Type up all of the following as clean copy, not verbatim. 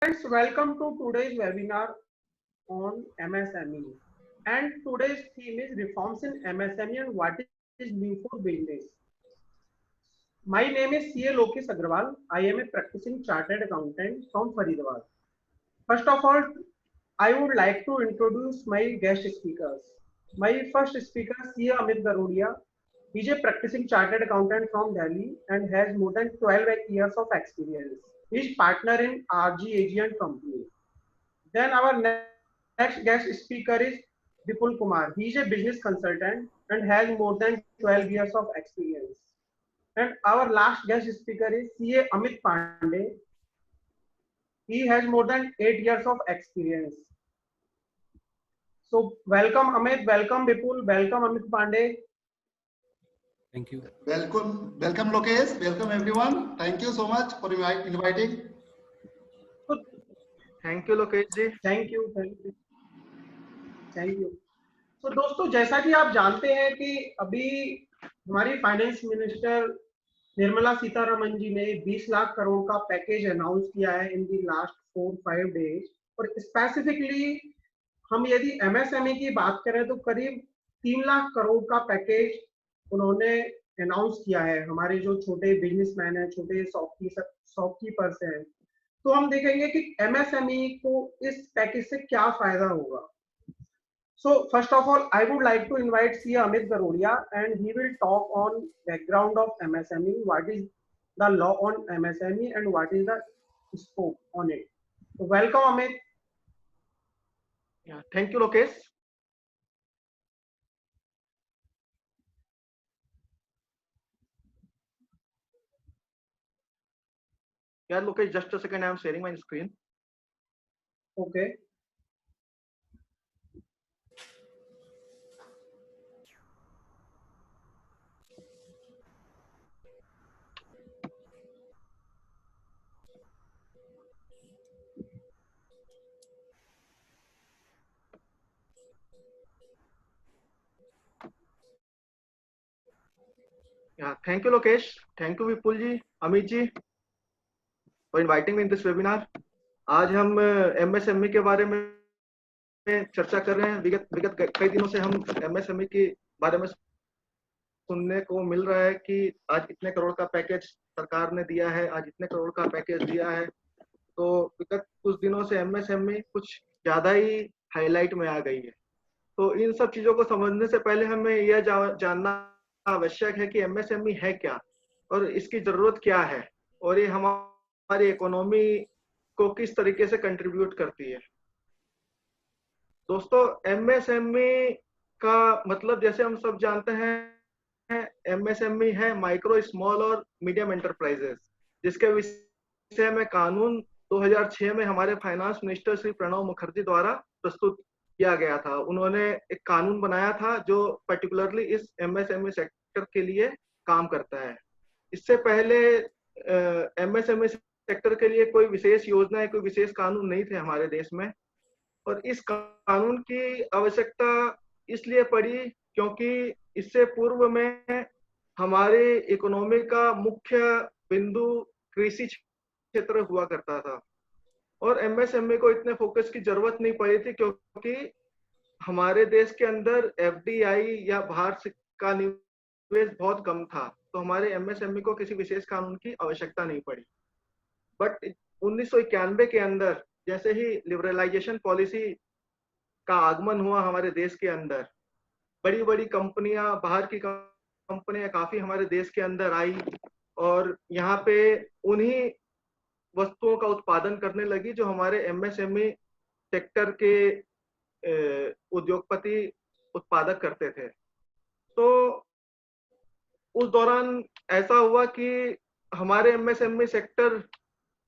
Friends, welcome to today's webinar on MSME. And today's theme is reforms in MSME and what is new for business. My name is CA Lokis Agrawal. I am a practicing chartered accountant from Faridabad. First of all, I would like to introduce my guest speakers. My first speaker, CA Amit Garodia. He is a practicing chartered accountant from Delhi and has more than 12 years of experience. He is partner in RG Asian Company. Then our next guest speaker is Vipul Kumar. He is a business consultant and has more than 12 years of experience. And our last guest speaker is CA Amit Pandey. He has more than 8 years of experience. So welcome Amit, welcome Vipul, welcome Amit Pandey. Thank you. Welcome Lokesh, welcome everyone. Thank you so much for inviting. Thank you Lokesh ji. Thank you तो दोस्तों, जैसा कि आप जानते हैं कि अभी हमारी फाइनेंस मिनिस्टर निर्मला सीतारमण जी ने 20 लाख करोड़ का पैकेज अनाउंस किया है इन दी लास्ट 4-5 डेज। और स्पेसिफिकली हम यदि एमएसएमई की बात करें तो करीब 3 लाख करोड़ का पैकेज उन्होंने अनाउंस किया है। हमारे जो छोटे बिजनेसमैन हैं, छोटे शॉपकीपर्स हैं, तो हम देखेंगे कि एमएसएमई को इस पैकेज से क्या फायदा होगा। So first of all, I would like to invite CA Amit Garodia, and he will talk on background of MSME, what is the law on MSME and what is the scope on it. So welcome Amit. Thank you Lokesh. Yeah, Lokesh, just a second. I am sharing my screen. Okay. Yeah, thank you Lokesh. Thank you Vipul ji, Amit ji for inviting me in this webinar. आज हम MSME के बारे में चर्चा कर रहे हैं। विगत कई दिनों से हम एमएसएमई के बारे में सुनने को मिल रहा है कि आज इतने करोड़ का पैकेज सरकार ने दिया है, आज इतने करोड़ का पैकेज दिया है। तो विगत कुछ दिनों से एमएसएमई कुछ ज्यादा ही हाईलाइट में आ गई है। तो इन सब चीजों को समझने से पहले हमें यह जानना आवश्यक है कि एमएसएमई है क्या और इसकी जरूरत क्या है और ये हमारी इकोनॉमी को किस तरीके से कंट्रीब्यूट करती है। दोस्तों, एमएसएमई का मतलब जैसे हम सब जानते हैं, एमएसएमई है माइक्रो स्मॉल और मीडियम एंटरप्राइजेस, जिसके विषय में कानून 2006 में हमारे फाइनेंस मिनिस्टर श्री प्रणब मुखर्जी द्वारा प्रस्तुत किया गया था। उन्होंने एक कानून बनाया था जो पर्टिकुलरली इस एमएसएमई सेक्टर के लिए काम करता है। इससे पहले एमएसएमई सेक्टर के लिए कोई विशेष योजना, कोई विशेष कानून नहीं थे हमारे देश में। और इस कानून की आवश्यकता इसलिए पड़ी क्योंकि इससे पूर्व में हमारे इकोनॉमी का मुख्य बिंदु कृषि क्षेत्र हुआ करता था और एमएसएमई को इतने फोकस की जरूरत नहीं पड़ी थी क्योंकि हमारे देश के अंदर एफडीआई या बाहर का निवेश बहुत कम था, तो हमारे एमएसएमई को किसी विशेष कानून की आवश्यकता नहीं पड़ी। बट 1991 के अंदर जैसे ही लिबरलाइजेशन पॉलिसी का आगमन हुआ हमारे देश के अंदर, बड़ी बड़ी कंपनियां, बाहर की कंपनियां काफी हमारे देश के अंदर आई और यहाँ पे उन्हीं वस्तुओं का उत्पादन करने लगी जो हमारे एमएसएमई सेक्टर के उद्योगपति उत्पादक करते थे। तो उस दौरान ऐसा हुआ कि हमारे एमएसएमई सेक्टर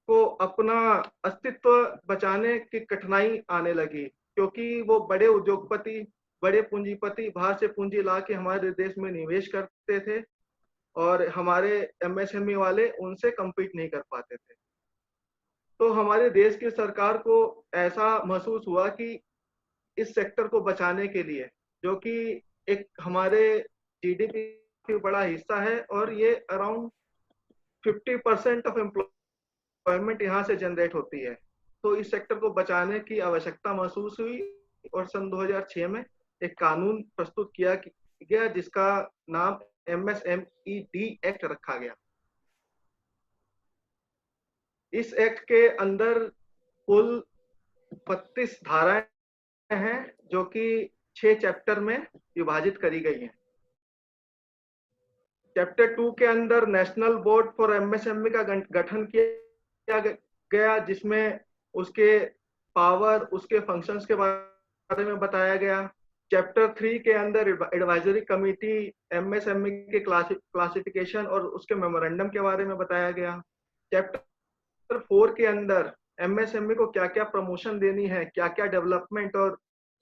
को अपना अस्तित्व बचाने की कठिनाई आने लगी क्योंकि वो बड़े उद्योगपति, बड़े पूंजीपति बाहर से पूंजी ला के हमारे देश में निवेश करते थे और हमारे एमएसएमई वाले उनसे कम्पीट नहीं कर पाते थे। तो हमारे देश की सरकार को ऐसा महसूस हुआ कि इस सेक्टर को बचाने के लिए, जो कि एक हमारे जीडीपी का बड़ा हिस्सा है और ये अराउंड 50% ऑफ एम्प्लॉयमेंट यहाँ से जनरेट होती है, तो इस सेक्टर को बचाने की आवश्यकता महसूस हुई और सन 2006 में एक कानून प्रस्तुत किया गया जिसका नाम MSMED एक्ट रखा गया। इस एक्ट के अंदर कुल 32 धाराएं हैं जो कि 6 चैप्टर में विभाजित करी गई हैं। चैप्टर 2 के अंदर नेशनल बोर्ड फॉर MSME का गठन किया गया, जिसमें उसके पावर, उसके फंक्शंस के बारे में बताया गया। चैप्टर 3 के अंदर एडवाइजरी कमेटी MSME के क्लासिफिकेशन और उसके मेमोरेंडम के बारे में बताया गया। चैप्टर 4 के अंदर MSME को क्या क्या प्रमोशन देनी है, क्या क्या डेवलपमेंट और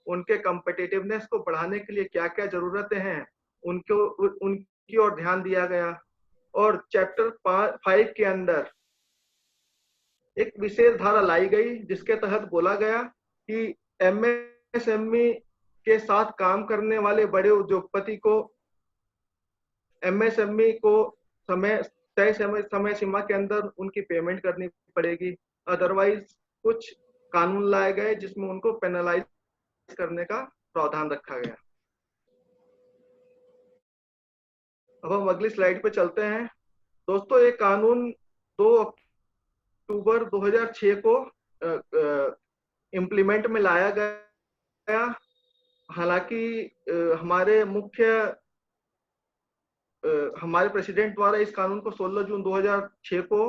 उनके कम्पिटिटिवनेस को बढ़ाने के लिए क्या क्या जरूरतें हैं, उनकी ओर ध्यान दिया गया। और चैप्टर 5 के अंदर एक विशेष धारा लाई गई जिसके तहत बोला गया कि MSME के साथ काम करने वाले बड़े उद्योगपति को MSME को तय समय सीमा के अंदर उनकी पेमेंट करनी पड़ेगी, अदरवाइज कुछ कानून लाए गए जिसमें उनको पेनलाइज करने का प्रावधान रखा गया। अब हम अगली स्लाइड पे चलते हैं। दोस्तों, ये कानून 2 अक्टूबर 2006 को इम्प्लीमेंट में लाया गया। हालांकि हमारे प्रेसिडेंट द्वारा इस कानून को 16 जून 2006 को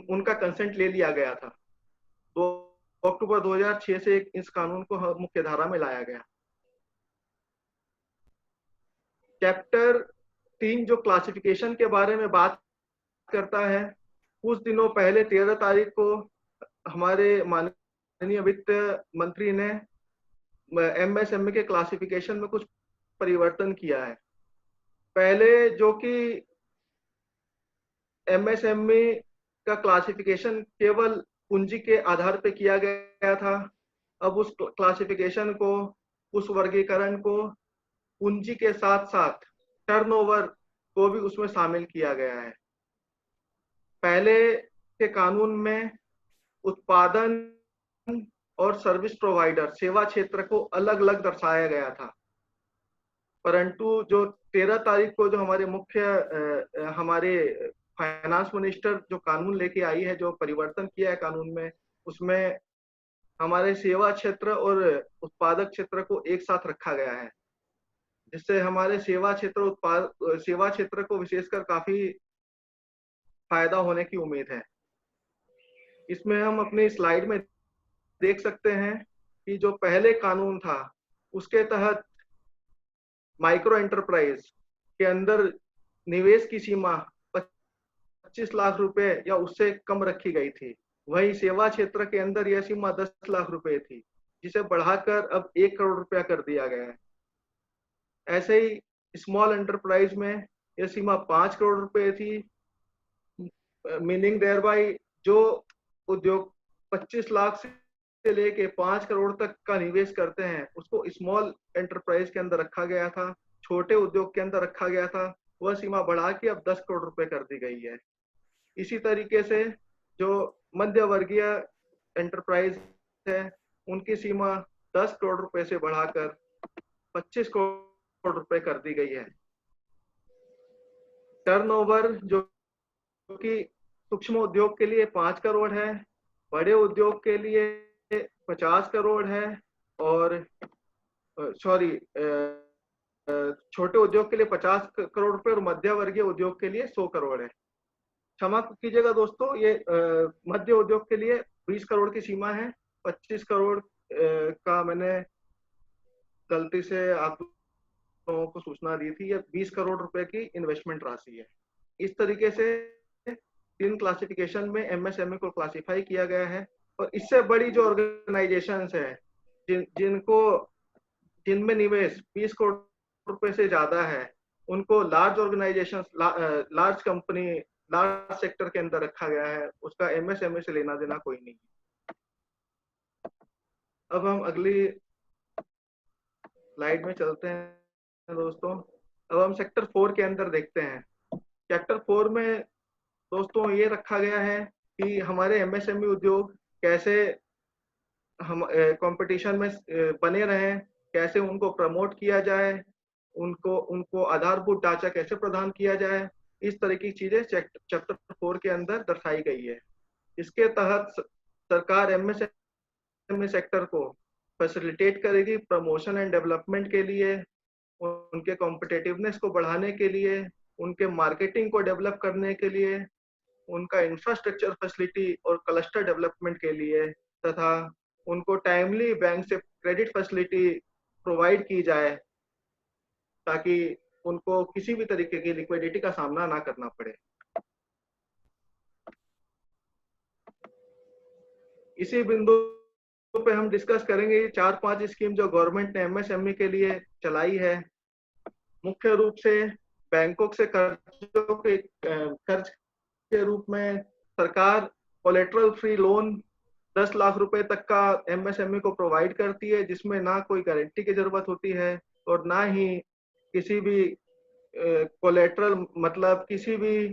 उनका कंसेंट ले लिया गया था। 2 अक्टूबर 2006 से इस कानून को मुख्य धारा में लाया गया। चैप्टर 3 जो क्लासिफिकेशन के बारे में बात करता है, कुछ दिनों पहले 13 तारीख को हमारे माननीय वित्त मंत्री ने MSME के क्लासिफिकेशन में कुछ परिवर्तन किया है। पहले जो कि MSME का क्लासिफिकेशन केवल पूंजी के आधार पर किया गया था, अब उस क्लासिफिकेशन को, उस वर्गीकरण को पूंजी के साथ साथ टर्नओवर को भी उसमें शामिल किया गया है। पहले के कानून में उत्पादन और सर्विस प्रोवाइडर, सेवा क्षेत्र को अलग अलग दर्शाया गया था, परंतु जो 13 तारीख को जो हमारे फाइनेंस मिनिस्टर जो कानून लेके आई है, जो परिवर्तन किया है कानून में, उसमें हमारे सेवा क्षेत्र और उत्पादक क्षेत्र को एक साथ रखा गया है, जिससे हमारे सेवा क्षेत्र को विशेषकर काफी फायदा होने की उम्मीद है। इसमें हम अपनी स्लाइड में देख सकते हैं कि जो पहले कानून था उसके तहत माइक्रो एंटरप्राइज के अंदर निवेश की सीमा 25 लाख रुपए या उससे कम रखी गई थी। वही सेवा क्षेत्र के अंदर यह सीमा 10 लाख रुपए थी, जिसे बढ़ाकर अब 1 करोड़ रुपया कर दिया गया है। ऐसे ही स्मॉल एंटरप्राइज में यह सीमा 5 करोड़ रुपए थी, मीनिंग देयर बाय जो उद्योग 25 लाख से लेके 5 करोड़ तक का निवेश करते हैं उसको स्मॉल एंटरप्राइज के अंदर रखा गया था, छोटे उद्योग के अंदर रखा गया था। वह सीमा बढ़ा के अब 10 करोड़ रुपए कर दी गई है। इसी तरीके से जो मध्य वर्गीय एंटरप्राइज है उनकी सीमा 10 करोड़ रुपए से बढ़ाकर 25 करोड़ रुपए कर दी गई है। टर्नओवर जो कि सूक्ष्म उद्योग के लिए 5 करोड़ है, बड़े उद्योग के लिए 50 करोड़ है, और छोटे उद्योग के लिए 50 करोड़ रुपए और मध्य वर्गीय उद्योग के लिए 100 करोड़ है। क्षमा कीजिएगा दोस्तों, ये मध्य उद्योग के लिए 20 करोड़ की सीमा है, 25 करोड़ का मैंने गलती से आप लोगों को सूचना दी थी। ये 20 करोड़ रुपए की इन्वेस्टमेंट राशि है। इस तरीके से 3 क्लासिफिकेशन में MSME को क्लासिफाई किया गया है। और इससे बड़ी जो ऑर्गेनाइजेशंस है जिनमें निवेश 20 करोड़ रुपए से ज्यादा है, उनको large organisations, large company, large sector के अंदर रखा गया है। उसका MSME से लेना देना कोई नहीं। अब हम अगली स्लाइड में चलते हैं दोस्तों। अब हम सेक्टर 4 के अंदर देखते हैं। सेक्टर 4 में दोस्तों ये रखा गया है कि हमारे एमएसएमई उद्योग कैसे हम कंपटीशन में बने रहें, कैसे उनको प्रमोट किया जाए, उनको उनको आधारभूत ढांचा कैसे प्रदान किया जाए, इस तरह की चीजें चैप्टर 4 के अंदर दर्शाई गई है। इसके तहत सरकार एमएसएमई सेक्टर को फैसिलिटेट करेगी प्रमोशन एंड डेवलपमेंट के लिए, उनके कॉम्पिटिटिवनेस को बढ़ाने के लिए, उनके मार्केटिंग को डेवलप करने के लिए, उनका इंफ्रास्ट्रक्चर फैसिलिटी और क्लस्टर डेवलपमेंट के लिए, तथा उनको टाइमली बैंक से क्रेडिट फैसिलिटी प्रोवाइड की जाए ताकि उनको किसी भी तरीके की लिक्विडिटी का सामना ना करना पड़े। इसी बिंदु पे हम डिस्कस करेंगे 4-5 स्कीम जो गवर्नमेंट ने एमएसएमई के लिए चलाई है। मुख्य रूप से बैंकों से कर्ज के रूप में सरकार कोलेटरल फ्री लोन 10 लाख रुपए तक का एमएसएमई को प्रोवाइड करती है, जिसमें ना कोई गारंटी की जरूरत होती है और ना ही किसी भी कोलेटरल मतलब किसी भी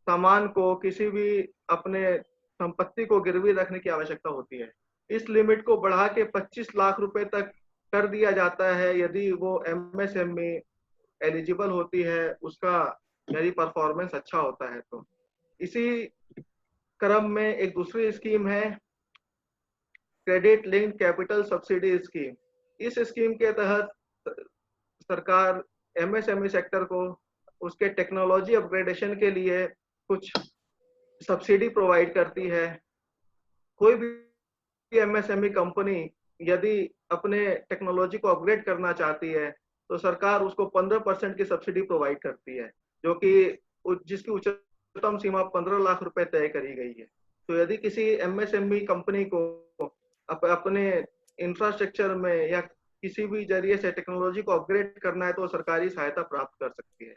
सामान को, किसी भी अपने संपत्ति को गिरवी रखने की आवश्यकता होती है। इस लिमिट को बढ़ा के 25 लाख रुपए तक कर दिया जाता है यदि वो एमएसएमई एलिजिबल होती है, उसका यदि परफॉर्मेंस अच्छा होता है तो। इसी क्रम में एक दूसरी स्कीम है credit linked capital subsidy scheme. इस स्कीम के तहत सरकार एमएसएमई सेक्टर को उसके टेक्नोलॉजी अपग्रेडेशन के लिए कुछ सब्सिडी प्रोवाइड करती है। कोई भी एमएसएमई कंपनी यदि अपने टेक्नोलॉजी को अपग्रेड करना चाहती है तो सरकार उसको 15% की सब्सिडी प्रोवाइड करती है, जो कि जिसकी उच्चतम सीमा 15 लाख रुपए तय करी गई है। तो यदि किसी एमएसएमई कंपनी को अपने इंफ्रास्ट्रक्चर में या किसी भी जरिए से टेक्नोलॉजी को अपग्रेड करना है तो सरकारी सहायता प्राप्त कर सकती है।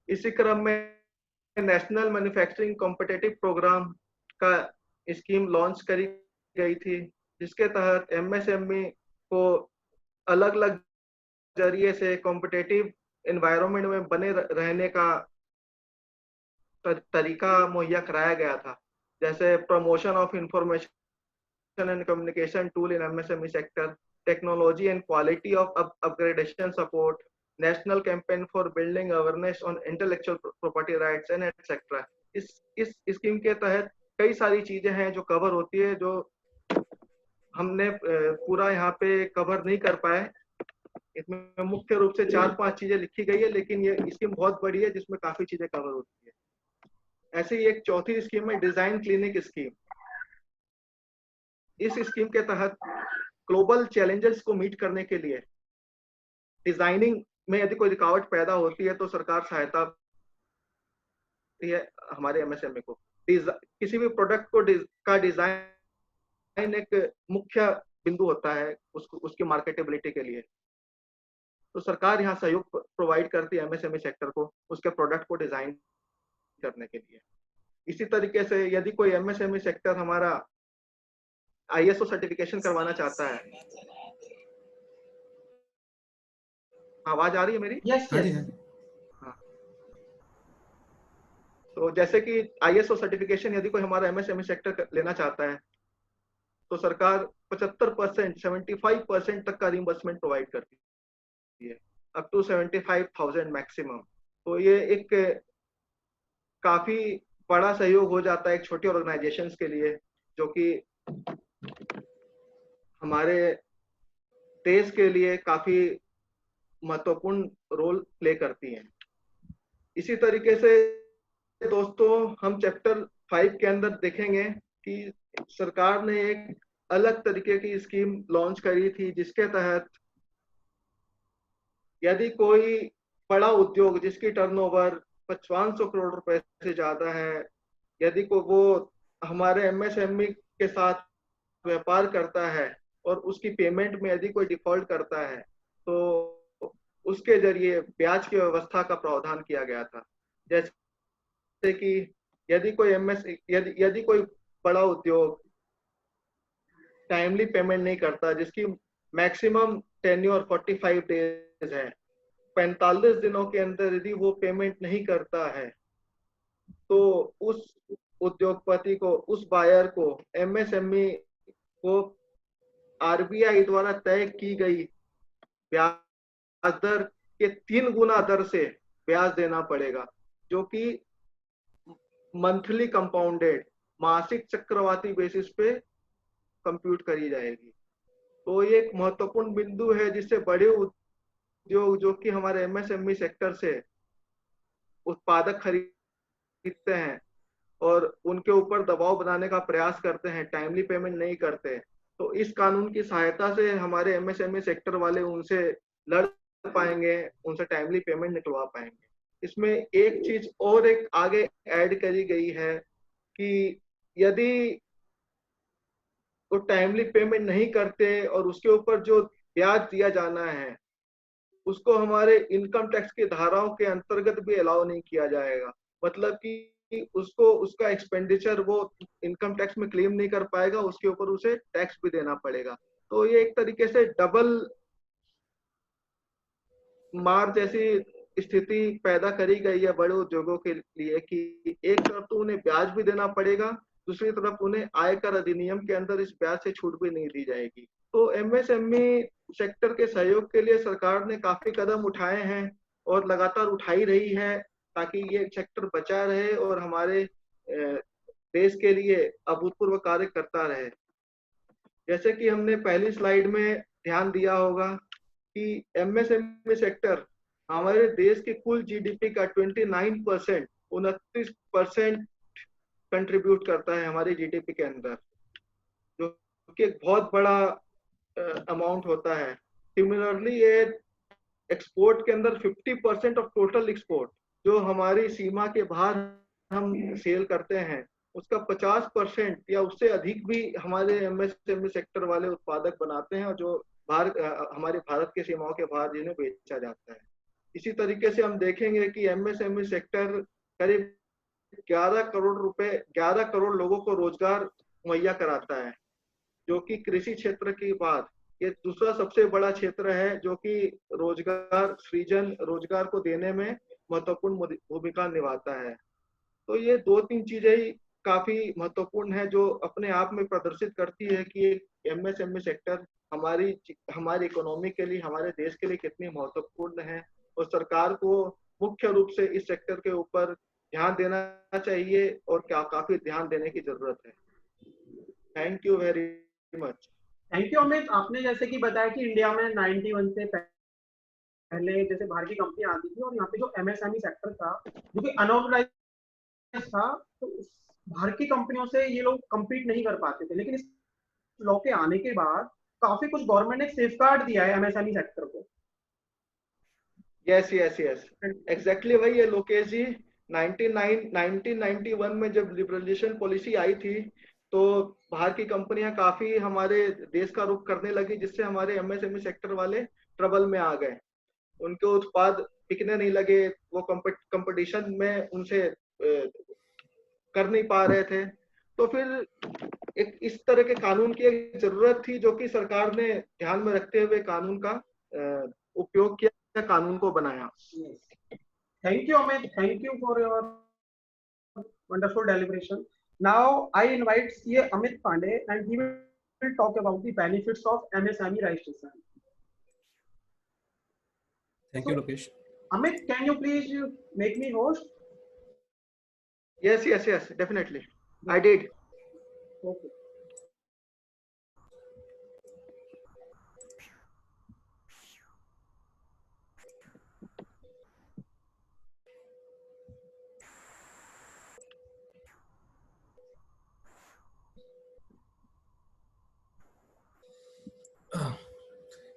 इसी क्रम में नेशनल मैन्युफैक्चरिंग कॉम्पिटिटिव प्रोग्राम का स्कीम लॉन्च करी गई थी, जिसके तहत एमएसएमई को अलग अलग जरिए से कॉम्पिटिटिव एनवायरनमेंट में बने रहने का तरीका मुहैया कराया गया था, जैसे promotion of information and communication tool in MSME sector, technology and quality of upgradation support, national campaign for building awareness on intellectual property rights and etcetera. इस स्कीम के तहत कई सारी चीजें हैं जो कवर होती है, जो हमने पूरा यहाँ पे कवर नहीं कर पाए। इसमें मुख्य रूप से 4-5 चीजें लिखी गई है, लेकिन ये स्कीम बहुत बड़ी है जिसमें काफी चीजें कवर होती है। ऐसे ही एक चौथी स्कीम है डिजाइन क्लिनिक स्कीम। इस स्कीम के तहत ग्लोबल चैलेंजेस को मीट करने के लिए डिजाइनिंग में यदि कोई रुकावट पैदा होती है तो सरकार सहायता देती है हमारे एमएसएमई को। किसी भी प्रोडक्ट को का डिजाइन एक मुख्य बिंदु होता है उसकी मार्केटेबिलिटी के लिए, तो सरकार यहाँ सहयोग प्रोवाइड करती है एमएसएमई सेक्टर को उसके प्रोडक्ट को डिजाइन करने के लिए। इसी तरीके से यदि कोई एमएसएमई सेक्टर हमारा आईएसओ सर्टिफिकेशन करवाना चाहता है, आवाज आ रही है मेरी? यस हाँ जी, यस। हाँ जी। हाँ, तो जैसे कि आईएसओ सर्टिफिकेशन यदि कोई हमारा एमएसएमई सेक्टर लेना चाहता है तो सरकार 75%, 75% तक का रिइंबर्समेंट प्रोवाइड करती है, अप टू 75,000 मैक्सिमम। तो ये एक काफी बड़ा सहयोग हो जाता है एक छोटी ऑर्गेनाइजेशंस के लिए, जो कि हमारे देश के लिए काफी महत्वपूर्ण रोल प्ले करती हैं। इसी तरीके से दोस्तों हम चैप्टर 5 के अंदर देखेंगे कि सरकार ने एक अलग तरीके की स्कीम लॉन्च करी थी, जिसके तहत यदि कोई बड़ा उद्योग जिसकी टर्नओवर 5,500 करोड़ रुपए से ज्यादा है, यदि को वो हमारे एमएसएमई के साथ व्यापार करता है और उसकी पेमेंट में यदि कोई डिफॉल्ट करता है तो उसके जरिए ब्याज की व्यवस्था का प्रावधान किया गया था। जैसे कि यदि कोई बड़ा उद्योग टाइमली पेमेंट नहीं करता, जिसकी मैक्सिमम टेन्योर 45 डेज है, 45 दिनों के अंदर यदि वो पेमेंट नहीं करता है तो उद्योगपति को, उस बायर को, एमएसएमई को आरबीआई द्वारा तय की गई ब्याज दर के 3 गुना दर से ब्याज देना पड़ेगा, जो कि मंथली कंपाउंडेड, मासिक चक्रवाती बेसिस पे कंप्यूट करी जाएगी। तो ये एक महत्वपूर्ण बिंदु है जिससे बड़े उद्योग जो कि हमारे एमएसएमई सेक्टर से उत्पादक खरीदते हैं और उनके ऊपर दबाव बनाने का प्रयास करते हैं, टाइमली पेमेंट नहीं करते, तो इस कानून की सहायता से हमारे एमएसएमई सेक्टर वाले उनसे लड़ पाएंगे, उनसे टाइमली पेमेंट निकलवा पाएंगे। इसमें एक चीज और एक आगे ऐड करी गई है कि यदि वो टाइमली पेमेंट नहीं करते और उसके ऊपर जो ब्याज दिया जाना है उसको हमारे इनकम टैक्स की धाराओं के अंतर्गत भी अलाउ नहीं किया जाएगा। मतलब कि उसको उसका एक्सपेंडिचर वो इनकम टैक्स में क्लेम नहीं कर पाएगा, उसके ऊपर उसे टैक्स भी देना पड़ेगा। तो ये एक तरीके से डबल मार जैसी स्थिति पैदा करी गई है बड़े उद्योगों के लिए कि एक तरफ तो उन्हें ब्याज भी देना पड़ेगा, दूसरी तरफ उन्हें आयकर अधिनियम के अंदर इस ब्याज से छूट भी नहीं दी जाएगी। तो एमएसएमई सेक्टर के सहयोग के लिए सरकार ने काफी कदम उठाए हैं और लगातार उठाई रही है ताकि ये सेक्टर बचा रहे और हमारे देश के लिए अभूतपूर्व कार्य करता रहे। जैसे कि हमने पहली स्लाइड में ध्यान दिया होगा कि एमएसएमई सेक्टर हमारे देश के कुल जीडीपी का 29% कंट्रीब्यूट करता है हमारी जीडीपी के अंदर, जो कि एक बहुत बड़ा अमाउंट होता है। सिमिलरली ये एक्सपोर्ट के अंदर 50% ऑफ टोटल एक्सपोर्ट जो हमारी सीमा के बाहर हम सेल करते हैं उसका 50% या उससे अधिक भी हमारे एमएसएमई सेक्टर वाले उत्पादक बनाते हैं और जो हमारे भारत की सीमाओं के बाहर जिन्हें बेचा जाता है। इसी तरीके से हम देखेंगे कि एमएसएमई सेक्टर करीब 11 करोड़ लोगों को रोजगार मुहैया कराता है, जो कि कृषि क्षेत्र के बाद ये दूसरा सबसे बड़ा क्षेत्र है जो कि रोजगार सृजन, रोजगार को देने में महत्वपूर्ण भूमिका निभाता है। तो ये 2-3 चीजें ही काफी महत्वपूर्ण है जो अपने आप में प्रदर्शित करती है कि एमएसएमई सेक्टर हमारी इकोनॉमी के लिए, हमारे देश के लिए कितनी महत्वपूर्ण है और सरकार को मुख्य रूप से इस सेक्टर के ऊपर ध्यान देना चाहिए और काफी ध्यान देने की जरूरत है। Thank you very much. Thank you Amit. आपने जैसे कि बताया कि इंडिया में 91 से पहले जैसे बाहर की कंपनी आती थी और यहाँ पे जो एमएसएमई सेक्टर था जो कि अनऑर्गेनाइज्ड था, तो बाहर की कंपनियों से ये लोग कम्पीट नहीं कर पाते थे। लेकिन इस लॉ के आने के बाद काफी कुछ गवर्नमेंट ने सेफगार्ड दिया है एमएसएमई सेक्टर को। यस एग्जैक्टली वही है लोकेश जी। 1991 में जब लिबरलाइजेशन पॉलिसी आई थी तो बाहर की कंपनियां काफी हमारे देश का रुख करने लगी, जिससे हमारे एमएसएमई सेक्टर वाले ट्रबल में आ गए। उनके उत्पाद बिकने नहीं लगे, वो कंपटीशन में उनसे कर नहीं पा रहे थे। तो फिर एक इस तरह के कानून की एक जरूरत थी जो कि सरकार ने ध्यान में रखते हुए कानून का उपयोग किया, कानून को बनाया। Thank you Amit, thank you for your wonderful deliberation. Now I invite CA Amit Pandey and he will talk about the benefits of MSME registration. Thank you, Lokesh. Amit, can you please make me host? Yes, definitely. I did. Okay.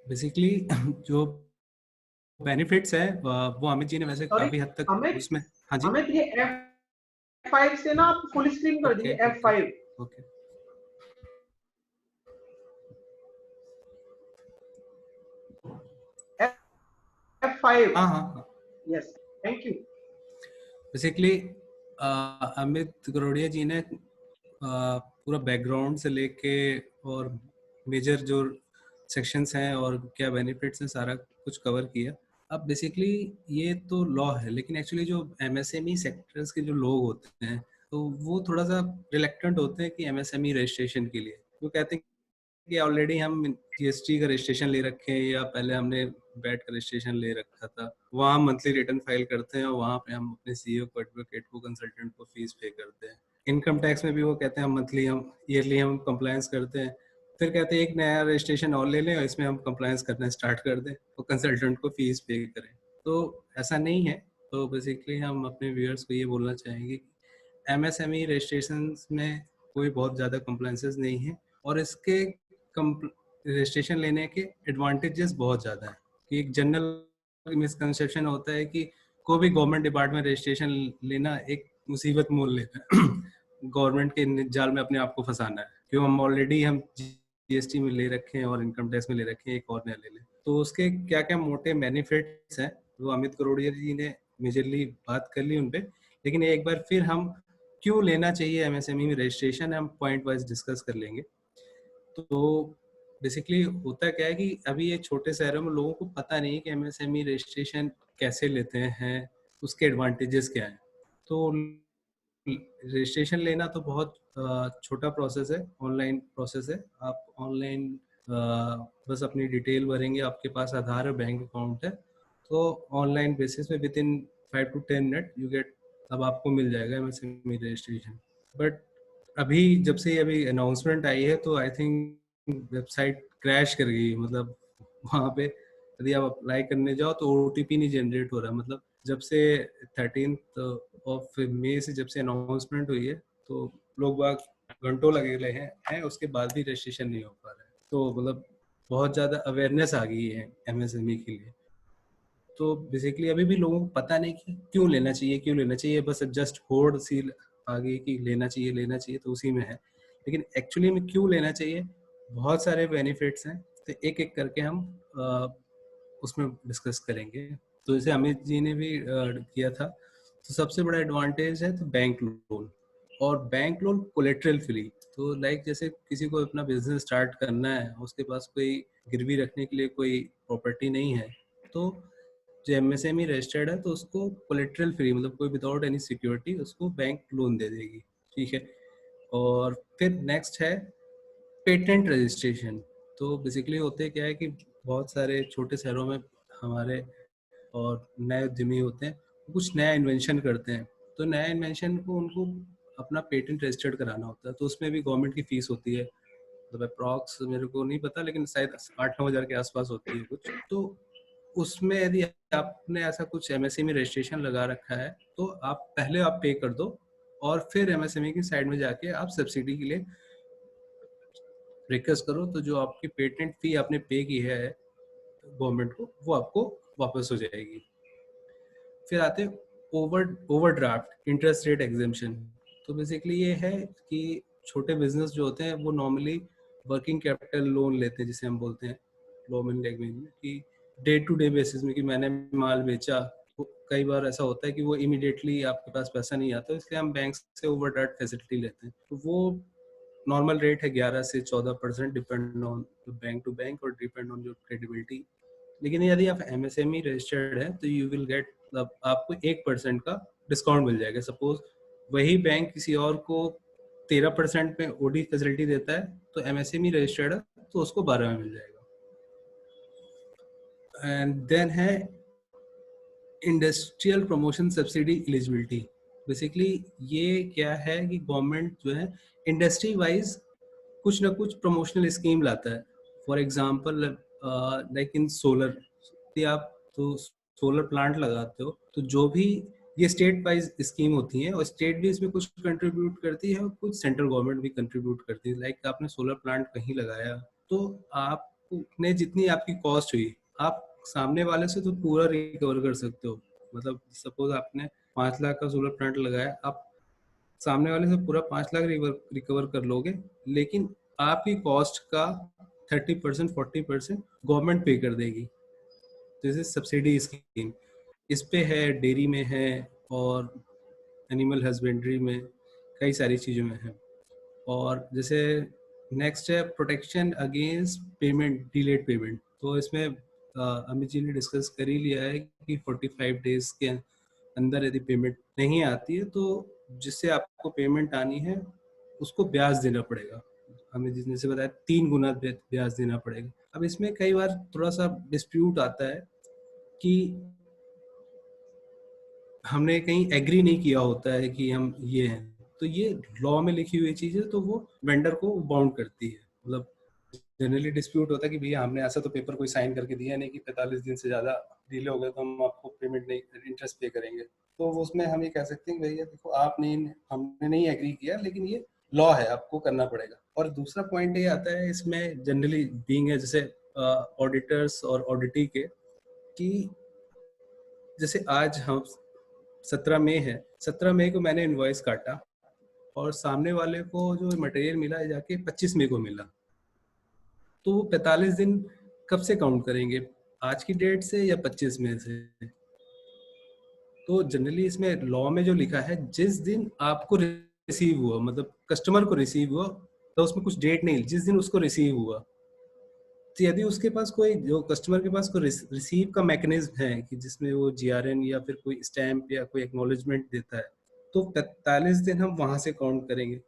Basically जो benefits है वो अमित जी ने वैसे काफी हद तक उसमें। हाँ जी अमित, ये F5 से ना आप फुल स्क्रीन कर दीजिए। F5। Okay F5। हाँ yes, thank you. Basically Amit Garodia ji ने पूरा बैकग्राउंड से लेके और मेजर जो सेक्शंस हैं और क्या बेनिफिट्स हैं सारा कुछ कवर किया। अब बेसिकली ये तो लॉ है, लेकिन एक्चुअली जो एमएसएमई सेक्टर्स के जो लोग होते हैं तो वो थोड़ा सा रिलेक्टेंट होते हैं कि एमएसएमई रजिस्ट्रेशन के लिए। वो कहते हैं कि ऑलरेडी हम जीएसटी का रजिस्ट्रेशन ले रखे हैं या पहले हमने वैट का रजिस्ट्रेशन ले रखा था, वहाँ मंथली रिटर्न फाइल करते हैं और वहाँ पे हम अपने सीईओ को, एडवोकेट को, कंसल्टेंट को फीस पे करते हैं। इनकम टैक्स में भी वो कहते हैं हम मंथली, हम ईयरली हम कंप्लायंस करते हैं। फिर कहते हैं एक नया रजिस्ट्रेशन और ले लें और इसमें हम कंप्लायंस करना स्टार्ट कर दें तो कंसल्टेंट को फीस पे करें। तो ऐसा नहीं है। तो बेसिकली हम अपने व्यूअर्स को ये बोलना चाहेंगे कि एमएसएमई रजिस्ट्रेशन में कोई बहुत ज़्यादा कंप्लायंसेस नहीं है और इसके रजिस्ट्रेशन लेने के एडवांटेजेस बहुत ज़्यादा है। कि एक जनरल मिसकंसेप्शन होता है कि कोई भी गवर्नमेंट डिपार्टमेंट रजिस्ट्रेशन लेना एक मुसीबत मोल लेता है गवर्नमेंट के जाल में अपने आप को फंसाना है, क्यों हम ऑलरेडी हम जीएसटी में ले रखे हैं और इनकम टैक्स में ले रखे हैं, एक और नया ले लें। तो उसके क्या क्या मोटे बेनिफिट्स हैं वो अमित करोड़िया जी ने मेजरली बात कर ली उन पे, लेकिन एक बार फिर हम क्यों लेना चाहिए एमएसएमई में रजिस्ट्रेशन हम पॉइंट वाइज डिस्कस कर लेंगे। तो बेसिकली होता क्या है कि अभी ये छोटे शहरों में लोगों को पता नहीं है कि एमएसएमई रजिस्ट्रेशन कैसे लेते हैं, उसके एडवांटेजेस क्या हैं। तो रजिस्ट्रेशन लेना तो बहुत छोटा प्रोसेस है, ऑनलाइन प्रोसेस है। आप ऑनलाइन बस अपनी डिटेल भरेंगे, आपके पास आधार और बैंक अकाउंट है तो ऑनलाइन बेसिस पे with in 5 to 10 minute you get, अब आपको मिल जाएगा एमएसएमई रजिस्ट्रेशन। बट अभी जब से अभी अनाउंसमेंट आई है तो आई थिंक वेबसाइट क्रैश कर गई। मतलब वहाँ पे यदि आप अप्लाई करने जाओ तो ओटीपी नहीं जनरेट हो रहा। मतलब जब से 13 मई से जब से अनाउंसमेंट हुई है तो लोग बाग घंटों लगे रहे हैं उसके बाद भी रजिस्ट्रेशन नहीं हो पा रहा है। तो मतलब बहुत ज़्यादा अवेयरनेस आ गई है एमएसएमई के लिए। तो बेसिकली अभी भी लोगों को पता नहीं कि क्यों लेना चाहिए, बस जस्ट होड़ सी आ गई कि लेना चाहिए तो उसी में है। लेकिन एक्चुअली में क्यों लेना चाहिए, बहुत सारे बेनिफिट्स हैं तो एक एक करके हम उसमें डिस्कस करेंगे। तो जैसे अमित जी ने भी किया था, तो सबसे बड़ा एडवांटेज है तो बैंक लोन, और बैंक लोन कोलेटरल फ्री। तो लाइक जैसे किसी को अपना बिजनेस स्टार्ट करना है, उसके पास कोई गिरवी रखने के लिए कोई प्रॉपर्टी नहीं है, तो जो एमएसएमई रजिस्टर्ड है तो उसको कोलेटरल फ्री, मतलब कोई विदाउट एनी सिक्योरिटी उसको बैंक लोन दे देगी। ठीक है। और फिर नेक्स्ट है पेटेंट रजिस्ट्रेशन। तो बेसिकली होते क्या है कि बहुत सारे छोटे शहरों में हमारे और नए उद्यमी होते हैं, कुछ नया इन्वेंशन करते हैं, तो नया इन्वेंशन को उनको अपना पेटेंट रजिस्टर्ड कराना होता है। तो उसमें भी गवर्नमेंट की फीस होती है, मतलब अप्रॉक्स मेरे को नहीं पता लेकिन शायद 8-9 हज़ार के आसपास होती है कुछ। तो उसमें यदि आपने ऐसा कुछ एमएसएमई रजिस्ट्रेशन लगा रखा है तो आप पहले आप पे कर दो और फिर एमएसएमई की साइड में जाके आप सब्सिडी के लिए रिक्वेस्ट करो, तो जो आपकी पेटेंट फी आपने पे की है गवर्नमेंट को वो आपको वापस हो जाएगी। फिर आते हैं ओवरड्राफ्ट इंटरेस्ट रेट एग्जेम्पशन। तो बेसिकली ये है कि छोटे बिजनेस जो होते हैं वो नॉर्मली वर्किंग कैपिटल लोन लेते हैं, जिसे हम बोलते हैं लॉमन लैंग्वेज में कि डे टू डे बेसिस में कि मैंने माल बेचा। तो कई बार ऐसा होता है कि वो इमीडिएटली आपके पास पैसा नहीं आता, इसलिए हम बैंक से ओवरड्राफ्ट फैसिलिटी लेते हैं। तो वो नॉर्मल रेट है 11 से 14%, depend on bank to bank और डिपेंड ऑन योर क्रेडिबिलिटी। लेकिन यदि आप एमएसएमई रजिस्टर्ड है तो यू विल गेट, आपको 1% का डिस्काउंट मिल जाएगा। सपोज वही बैंक किसी और को 13% में ओडी फैसिलिटी देता है तो एमएसएमई रजिस्टर्ड है तो उसको 12 में मिल जाएगा। एंड देन है industrial promotion subsidy eligibility. Basically ये क्या है कि गवर्नमेंट जो है इंडस्ट्री वाइज कुछ ना कुछ प्रमोशनल स्कीम लाता है। For example like in solar, आप तो सोलर प्लांट लगाते हो तो जो भी ये स्टेट वाइज स्कीम होती है और स्टेट भी इसमें कुछ कंट्रीब्यूट करती है और कुछ सेंट्रल गवर्नमेंट भी कंट्रीब्यूट करती है। लाइक आपने सोलर प्लांट कहीं लगाया तो आपने जितनी आपकी कॉस्ट हुई आप सामने वाले से तो पूरा रिकवर कर सकते हो। मतलब सपोज आपने 5 लाख का सोलर प्लांट लगाया, आप सामने वाले से पूरा 5 लाख रिकवर कर लोगे, लेकिन आपकी कॉस्ट का 30% 40% गवर्नमेंट पे कर देगी। जैसे सब्सिडी स्कीम इस पे है, डेयरी में है और एनिमल हस्बेंड्री में, कई सारी चीज़ों में है। और जैसे नेक्स्ट है protection against payment, delayed payment. तो इसमें अमित जी ने डिस्कस कर ही लिया है कि 45 डेज के अंदर यदि पेमेंट नहीं आती है तो जिससे आपको पेमेंट आनी है उसको ब्याज देना पड़ेगा। हमें जिसने से बताया 3 गुना ब्याज देना पड़ेगा। अब इसमें कई बार थोड़ा सा डिस्प्यूट आता है कि हमने कहीं एग्री नहीं किया होता है कि हम ये हैं, तो ये लॉ में लिखी हुई चीज है, तो वो वेंडर को बाउंड करती है। मतलब जनरली डिस्प्यूट होता है कि भैया हमने ऐसा तो पेपर कोई साइन करके दिया नहीं कि 45 दिन से ज्यादा डिले हो गया तो हम आपको पेमेंट नहीं, इंटरेस्ट पे करेंगे। तो उसमें हम ये कह सकते हैं कि भैया देखो आपने हमने नहीं एग्री किया, लेकिन ये लॉ है, आपको करना पड़ेगा। और दूसरा पॉइंट ये आता है इसमें जनरली बीइंग है जैसे ऑडिटर्स और ऑडिटी के, कि जैसे आज हम 17 मई है, 17 मई को मैंने इनवॉइस काटा और सामने वाले को जो मटेरियल मिला है जाके 25 मई को मिला, तो वो 45 दिन कब से काउंट करेंगे, आज की डेट से या 25 मई से? तो जनरली इसमें लॉ में जो लिखा है जिस दिन आपको रिसीव हुआ, मतलब कस्टमर को रिसीव हुआ, तो उसमें कुछ डेट नहीं, जिस दिन उसको रिसीव हुआ। तो यदि उसके पास कोई, जो कस्टमर के पास कोई रिसीव का मैकेनिज्म है कि जिसमें वो जीआरएन या फिर कोई स्टैम्प या कोई एक्नॉलेजमेंट देता है, तो 45 दिन हम वहां से काउंट करेंगे।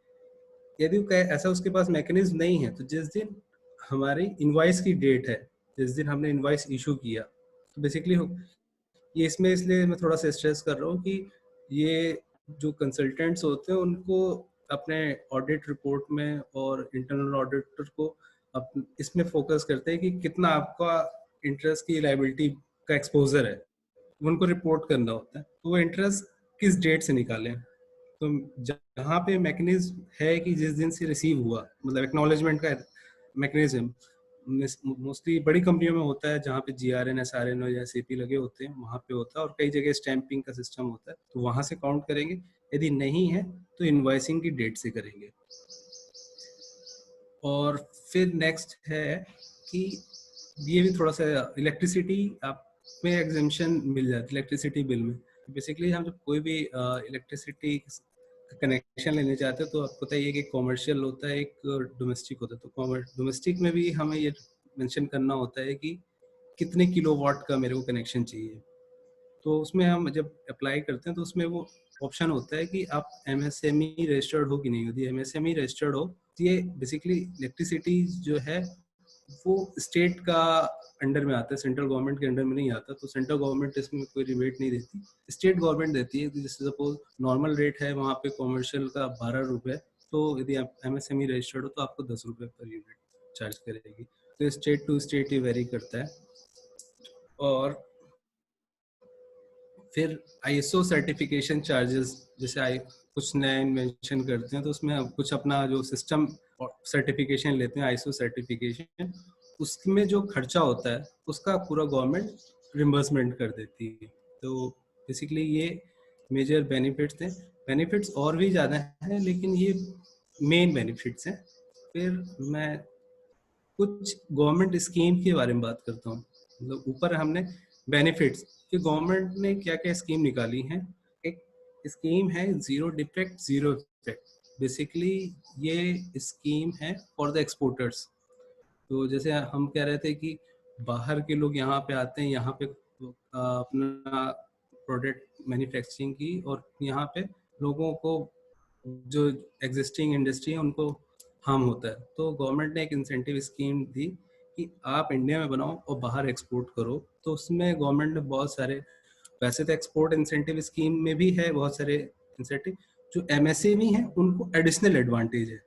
यदि ऐसा उसके पास मैकेनिज्म नहीं है, तो जिस दिन हमारी इनवॉइस की डेट है, जिस दिन हमने इनवॉइस इशू किया, तो बेसिकली ये इसमें इसलिए मैं थोड़ा सा स्ट्रेस कर रहा हूँ कि ये जो कंसल्टेंट्स होते हैं उनको अपने ऑडिट रिपोर्ट में और इंटरनल ऑडिटर को इसमें फोकस करते हैं कि कितना आपका इंटरेस्ट की लायबिलिटी का एक्सपोजर है, उनको रिपोर्ट करना होता है। तो वो इंटरेस्ट किस डेट से निकालें, तो जहाँ पे मैकेनिज्म है कि जिस दिन से रिसीव हुआ, मतलब एक्नॉलेजमेंट का मैकेनिज्म मोस्टली बड़ी कंपनियों में होता है, जहाँ पे जीआरएन, एसआरएन या एसएपी लगे होते हैं वहाँ पे होता है, और कई जगह स्टैंपिंग का सिस्टम होता है, तो वहाँ से काउंट करेंगे। यदि नहीं है तो इनवॉइसिंग की डेट से करेंगे। और फिर नेक्स्ट है कि ये भी थोड़ा सा इलेक्ट्रिसिटी आप में एग्जेम्पशन मिल जाती है इलेक्ट्रिसिटी बिल में। बेसिकली हम जब कोई भी इलेक्ट्रिसिटी कनेक्शन लेने चाहते हैं तो आपको पता ही है कि कॉमर्शियल होता है, एक डोमेस्टिक होता है। तो डोमेस्टिक में भी हमें ये मेंशन करना होता है कि कितने किलोवाट का मेरे को कनेक्शन चाहिए। तो उसमें हम जब अप्लाई करते हैं तो उसमें वो ऑप्शन होता है कि आप एमएसएमई रजिस्टर्ड हो कि नहीं। यदि एमएसएमई रजिस्टर्ड हो तो ये बेसिकली इलेक्ट्रिसिटी जो है वो स्टेट का अंडर में आता है, सेंट्रल गवर्नमेंट के अंडर में नहीं आता। तो सेंट्रल गवर्नमेंट इसमें कोई रिबेट नहीं देती, स्टेट गवर्नमेंट देती है। जैसे सपोज नॉर्मल रेट है वहाँ पे कॉमर्शियल का 12 रुपये, तो यदि आप एमएसएमई रजिस्टर्ड हो तो आपको 10 रुपये पर यूनिट चार्ज करेगी। तो स्टेट टू स्टेट ये वेरी करता है। और फिर आईएसओ सर्टिफिकेशन चार्जेस, जैसे कुछ नए इन्वेंशन करते हैं तो उसमें कुछ अपना जो सिस्टम सर्टिफिकेशन लेते हैं आईएसओ सर्टिफिकेशन, उसमें जो खर्चा होता है उसका पूरा गवर्नमेंट रिम्बर्समेंट कर देती है। तो बेसिकली ये मेजर बेनिफिट्स हैं। बेनिफिट्स और भी ज़्यादा हैं लेकिन ये मेन बेनिफिट्स हैं। फिर मैं कुछ गवर्नमेंट स्कीम के बारे में बात करता हूँ। मतलब ऊपर हमने बेनिफिट्स कि गवर्नमेंट ने क्या क्या स्कीम निकाली हैं। एक स्कीम है zero defect zero effect. Basically ये स्कीम है फॉर द एक्सपोर्टर्स। तो जैसे हम कह रहे थे कि बाहर के लोग यहाँ पे आते हैं, यहाँ पे अपना प्रोडक्ट मैन्युफैक्चरिंग की, और यहाँ पे लोगों को जो एग्जिस्टिंग इंडस्ट्री है उनको हार्म होता है। तो गवर्नमेंट ने एक इंसेंटिव स्कीम दी कि आप इंडिया में बनाओ और बाहर एक्सपोर्ट करो। तो उसमें गवर्नमेंट ने बहुत सारे, वैसे तो एक्सपोर्ट इंसेंटिव स्कीम में भी है बहुत सारे इंसेंटिव, जो एमएसएमई है उनको एडिशनल एडवांटेज है।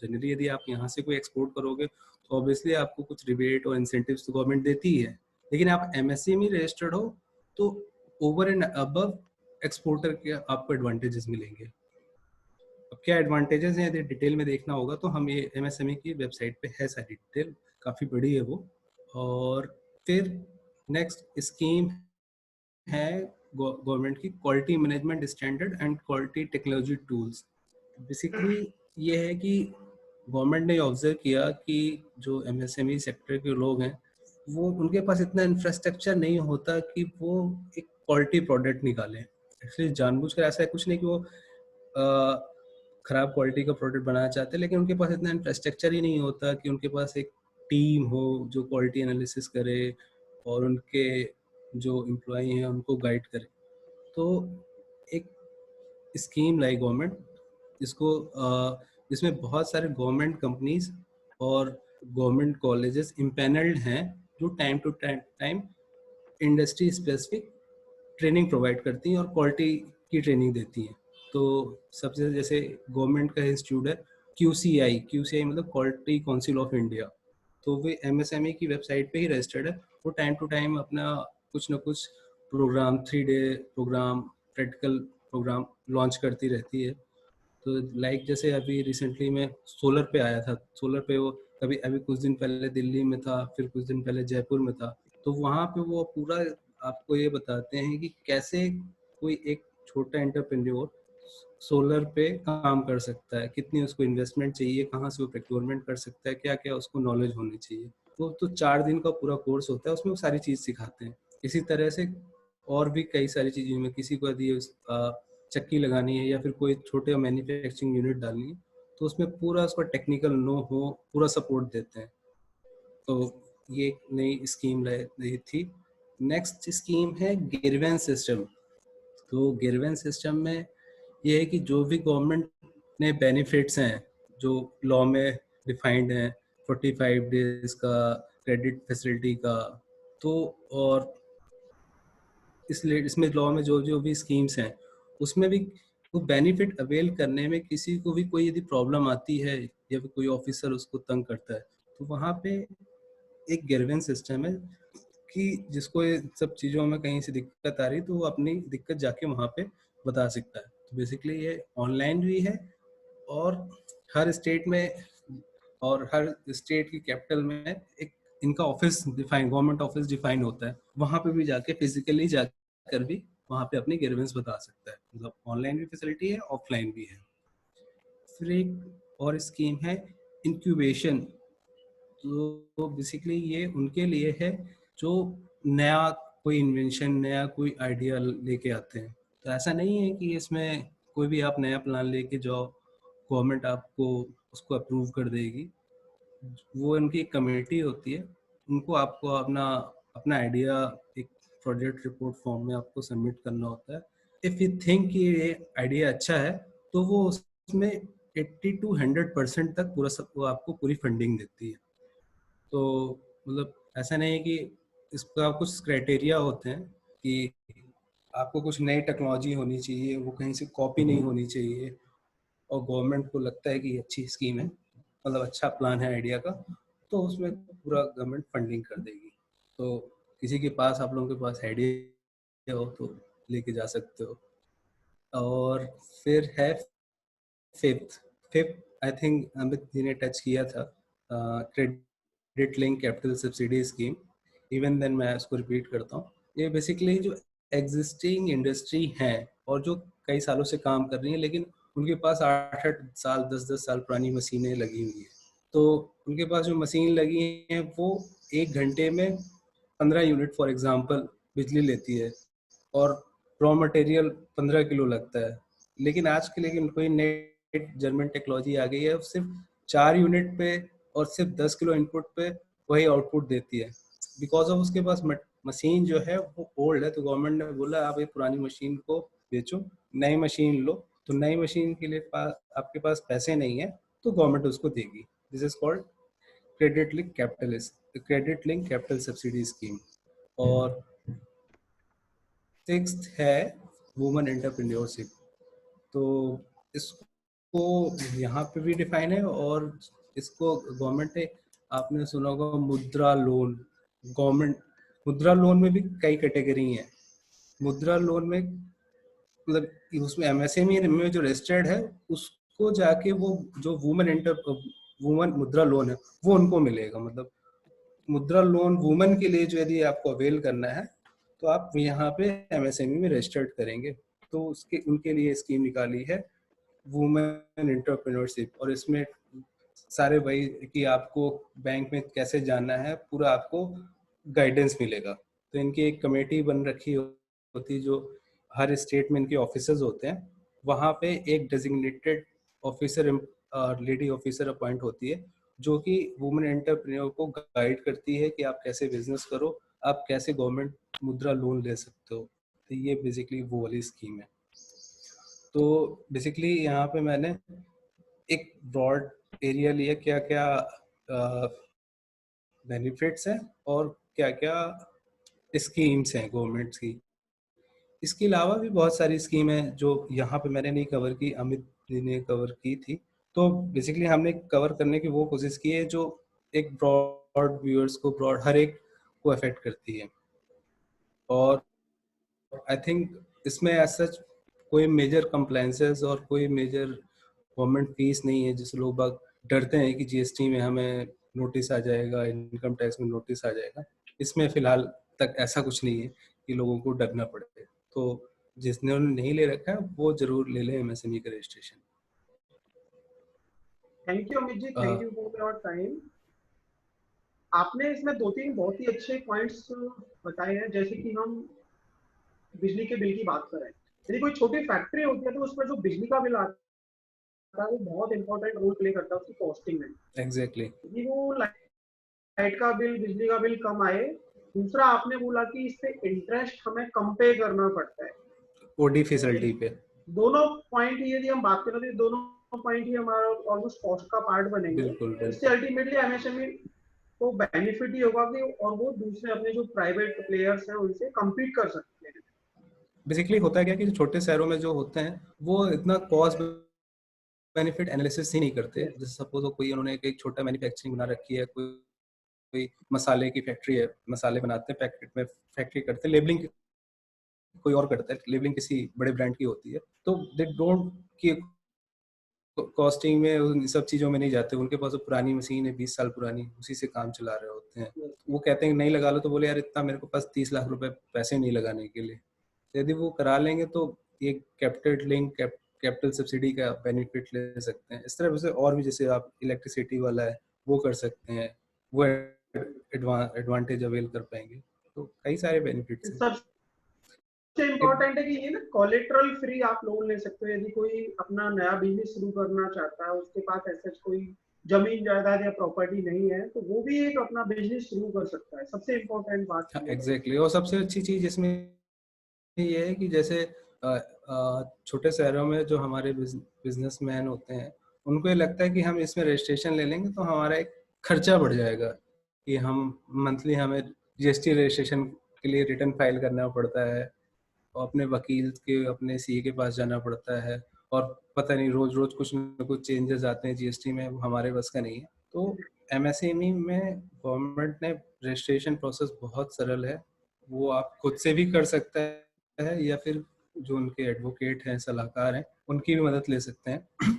जनरली यदि आप यहाँ से कोई एक्सपोर्ट करोगे तो ऑब्वियसली आपको कुछ रिबेट और इंसेंटिव्स तो गवर्नमेंट देती ही है, लेकिन आप एमएसएमई रजिस्टर्ड हो तो ओवर एंड अबव एक्सपोर्टर के आपको एडवांटेजेस मिलेंगे। अब क्या एडवांटेजेस हैं यदि डिटेल में देखना होगा तो हम ये एमएसएमई की वेबसाइट पे है सारी डिटेल, काफ़ी बड़ी है वो। और फिर नेक्स्ट स्कीम है गवर्नमेंट की quality management standard and quality technology tools. Basically ये है कि गवर्नमेंट ने ऑब्जर्व किया कि जो एमएसएमई सेक्टर के लोग हैं वो, उनके पास इतना इंफ्रास्ट्रक्चर नहीं होता कि वो एक क्वालिटी प्रोडक्ट निकालें। एक्चुअली जानबूझकर ऐसा है कुछ नहीं कि वो ख़राब क्वालिटी का प्रोडक्ट बनाना चाहते हैं, लेकिन उनके पास इतना इंफ्रास्ट्रक्चर ही नहीं होता कि उनके पास एक टीम हो जो क्वालिटी एनालिसिस करे और उनके जो एम्प्लॉई हैं उनको गाइड करे। तो एक स्कीम लाई गवर्नमेंट, इसको इसमें बहुत सारे गवर्नमेंट कंपनीज और गवर्नमेंट कॉलेजेस इम्पैनल्ड हैं जो time to time industry specific training provide करती हैं और क्वालिटी की ट्रेनिंग देती हैं। तो सबसे जैसे गवर्नमेंट का इंस्टीट्यूट है QCI मतलब क्वालिटी काउंसिल ऑफ इंडिया, तो वे MSME की वेबसाइट पे ही रजिस्टर्ड है। वो टाइम टू टाइम अपना कुछ ना कुछ programme, 3 day programme, practical programme launch करती रहती है। तो लाइक जैसे अभी रिसेंटली में सोलर पे आया था, सोलर पे वो कभी अभी कुछ दिन पहले दिल्ली में था, फिर कुछ दिन पहले जयपुर में था। तो वहाँ पे वो पूरा आपको ये बताते हैं कि कैसे कोई एक छोटा एंटरप्रेन्योर सोलर पे काम कर सकता है, कितनी उसको इन्वेस्टमेंट चाहिए, कहाँ से वो प्रोक्योरमेंट कर सकता है, क्या क्या उसको नॉलेज होनी चाहिए। तो 4 दिन का पूरा कोर्स होता है, उसमें वो सारी चीज़ सिखाते हैं। इसी तरह से और भी कई सारी चीज़ें में किसी को यदि चक्की लगानी है या फिर कोई छोटे मैन्युफैक्चरिंग यूनिट डालनी है तो उसमें पूरा उसका टेक्निकल नो हो पूरा सपोर्ट देते हैं। तो ये एक नई स्कीम रही थी। नेक्स्ट स्कीम है गिरवेन सिस्टम। तो गिरवेन सिस्टम में ये है कि जो भी गवर्नमेंट ने बेनिफिट्स हैं जो लॉ में डिफाइंड हैं, 45 डेज का क्रेडिट फैसिलिटी का, तो और इसलिए इसमें लॉ में जो जो भी स्कीम्स हैं उसमें भी वो बेनिफिट अवेल करने में किसी को भी कोई यदि प्रॉब्लम आती है या फिर कोई ऑफिसर उसको तंग करता है तो वहाँ पे एक गिरवेन सिस्टम है कि जिसको ये सब चीज़ों में कहीं से दिक्कत आ रही तो वो अपनी दिक्कत जाके वहाँ पे बता सकता है। तो बेसिकली ये ऑनलाइन भी है और हर स्टेट में और हर स्टेट की कैपिटल में एक इनका office define, government office define होता है, वहाँ पे भी जाके फिजिकली जाकर भी वहाँ पे अपनी ग्रीवेंस बता सकता है। मतलब ऑनलाइन भी फैसिलिटी है, ऑफलाइन भी है। फिर एक और स्कीम है इंक्यूबेशन। तो बेसिकली ये उनके लिए है जो नया कोई इन्वेंशन, नया कोई आइडिया लेके आते हैं। तो ऐसा नहीं है कि इसमें कोई भी आप नया प्लान लेके जाओ गवर्नमेंट आपको उसको अप्रूव कर देगी। वो उनकी एक कमेटी होती है, उनको आपको अपना अपना आइडिया एक प्रोजेक्ट रिपोर्ट फॉर्म में आपको सबमिट करना होता है। इफ़ यू थिंक कि ये आइडिया अच्छा है तो वो उसमें 80 to 100% तक पूरा सब वो आपको पूरी फंडिंग देती है। तो मतलब ऐसा नहीं है कि इसका कुछ क्राइटेरिया होते हैं कि आपको कुछ नई टेक्नोलॉजी होनी चाहिए, वो कहीं से कॉपी नहीं होनी चाहिए और गवर्नमेंट को लगता है कि ये अच्छी स्कीम है, मतलब अच्छा प्लान है आइडिया का, तो उसमें पूरा गवर्नमेंट फंडिंग कर देगी। तो किसी के पास, आप लोगों के पास आइडिया हो तो लेके जा सकते हो। और फिर है fifth fifth I think Amit ji ने टच किया था, credit link capital subsidy scheme. Even then मैं इसको रिपीट करता हूँ। ये बेसिकली जो एग्जिस्टिंग इंडस्ट्री है और जो कई सालों से काम कर रही है लेकिन उनके पास 8-8 साल 10-10 साल पुरानी मशीनें लगी हुई हैं, तो उनके पास जो मशीन लगी हैं वो 1 घंटे में 15 यूनिट फॉर एग्जांपल बिजली लेती है और रॉ मटेरियल 15 किलो लगता है। लेकिन आज के लिए कोई नई जर्मन टेक्नोलॉजी आ गई है, सिर्फ 4 यूनिट पे और सिर्फ 10 किलो इनपुट पे वही आउटपुट देती है। बिकॉज ऑफ उसके पास मशीन जो है वो ओल्ड है, तो गवर्नमेंट ने बोला आप ये पुरानी मशीन को बेचो, नई मशीन लो। तो नई मशीन के लिए आपके पास पैसे नहीं है तो गवर्नमेंट उसको देगी। This is called credit link capital subsidy scheme. और सिक्स्थ है वुमेन एंटरप्रेन्योरशिप। तो इसको यहाँ पे भी डिफाइन है और इसको गवर्नमेंट ने, आपने सुना होगा मुद्रा लोन। गवर्नमेंट मुद्रा लोन में भी कई कैटेगरी हैं। मुद्रा लोन में मतलब उसमें MSME में जो रजिस्टर्ड है उसको जाके वो जो वुमन मुद्रा लोन है वो उनको मिलेगा। मतलब मुद्रा लोन वुमन के लिए जो यदि आपको अवेल करना है तो आप यहाँ पे MSME में रजिस्टर्ड करेंगे तो उसके उनके लिए स्कीम निकाली है वुमेन एंटरप्रेन्योरशिप। और इसमें सारे वही कि आपको बैंक में कैसे जाना है पूरा आपको गाइडेंस मिलेगा। तो इनकी एक कमेटी बन रखी होती जो हर स्टेट में इनके ऑफिसर्स होते हैं, वहाँ पे एक designated officer lady officer appoint होती है जो कि वुमेन एंटरप्रेन्योर को गाइड करती है कि आप कैसे बिजनेस करो, आप कैसे गवर्नमेंट मुद्रा लोन ले सकते हो। तो ये बेसिकली वो वाली स्कीम है। तो बेसिकली यहाँ पे मैंने एक ब्रॉड एरिया लिया, क्या क्या बेनिफिट्स हैं और क्या क्या स्कीम्स हैं गवर्नमेंट की। इसके अलावा भी बहुत सारी स्कीम है जो यहाँ पे मैंने नहीं कवर की, अमित जी ने कवर की थी। तो बेसिकली हमने कवर करने की वो कोशिश की है जो एक ब्रॉड व्यूअर्स को, ब्रॉड हर एक को अफेक्ट करती है। और आई थिंक इसमें एज सच कोई मेजर कंप्लायंसेस और कोई मेजर गवर्नमेंट फीस नहीं है, जिससे लोग बाग डरते हैं कि जीएसटी में हमें नोटिस आ जाएगा, इनकम टैक्स में नोटिस आ जाएगा। इसमें फिलहाल तक ऐसा कुछ नहीं है कि लोगों को डरना पड़े। तो जिसने नहीं ले रखा है वो जरूर ले ले एमएसएमई का registration. Thank you Amit ji, thank you for your time. आपने इसमें दो तीन बहुत ही अच्छे पॉइंट्स बताए हैं, जैसे कि हम बिजली के बिल की बात करें, यदि कोई छोटी फैक्ट्री होती है तो उसमें जो बिजली का बिल आता है वो बहुत इंपॉर्टेंट रोल प्ले करता है उसकी कॉस्टिंग में। एग्जैक्टली। यदि वो लाइट का बिल, बिजली का बिल कम आए, दूसरा आपने बोला कि इस पे इंटरेस्ट हमें कम पे करना पड़ता है ओडी फैसिलिटी पे। दोनों पॉइंट यदि हम बात करें तो दोनों पॉइंट ही हमारा ऑलमोस्ट कॉस्ट का पार्ट बनेंगे। बिल्कुल इससे अल्टीमेटली एमएसएमई को बेनिफिट ही होगा कि और वो दूसरे अपने जो प्राइवेट प्लेयर्स हैं उनसे कम्पीट कर सकते हैं। बेसिकली होता है क्या कि छोटे शहरों में जो होते हैं वो इतना कॉस्ट बेनिफिट एनालिसिस ही नहीं करते। जैसे सपोज कोई उन्होंने एक छोटा मैन्युफैक्चरिंग बना रखी है, कोई मसाले की फैक्ट्री है, मसाले बनाते हैं, पैकेट में फैक्ट्री करते हैं, लेबलिंग कोई और करता है, लेबलिंग किसी बड़े ब्रांड की होती है। तो दे डोंट कि कॉस्टिंग में उन सब चीज़ों में नहीं जाते। उनके पास तो पुरानी मशीन है, 20 साल पुरानी, उसी से काम चला रहे होते हैं। वो कहते हैं नहीं लगा लो, तो बोले यार इतना मेरे को पास 30 लाख रुपए पैसे नहीं लगाने के लिए। यदि वो करा लेंगे तो ये कैपिटल लिंक, कैपिटल सब्सिडी का बेनिफिट ले सकते हैं। इस तरह से और भी, जैसे आप इलेक्ट्रिसिटी वाला है वो कर सकते हैं, वो एडवांटेज अवेल कर पाएंगे। तो कई सारे बेनिफिट्स हैं। सबसे इम्पोर्टेंट है कि ये ना कोलेटरल फ्री आप लोन ले सकते हो। यदि कोई अपना नया बिजनेस शुरू करना चाहता है, उसके पास ऐसा कोई जमीन जायदाद या प्रॉपर्टी नहीं है, तो वो भी एक अपना बिजनेस शुरू कर सकता है। सबसे इम्पोर्टेंट बात एग्जैक्टली। और सबसे अच्छी चीज इसमें ये है कि जैसे छोटे शहरों में जो हमारे बिजनेसमैन होते हैं, उनको ये लगता है कि हम इसमें रजिस्ट्रेशन ले लेंगे तो हमारा एक खर्चा बढ़ जाएगा, कि हम मंथली हमें जीएसटी रजिस्ट्रेशन के लिए रिटर्न फाइल करना पड़ता है, और अपने वकील के, अपने सीए के पास जाना पड़ता है, और पता नहीं रोज रोज कुछ न कुछ चेंजेस आते हैं जीएसटी में, वो हमारे बस का नहीं है। तो एमएसएमई में गवर्नमेंट ने रजिस्ट्रेशन प्रोसेस बहुत सरल है। वो आप खुद से भी कर सकते हैं या फिर जो उनके एडवोकेट हैं, सलाहकार हैं, उनकी भी मदद ले सकते हैं।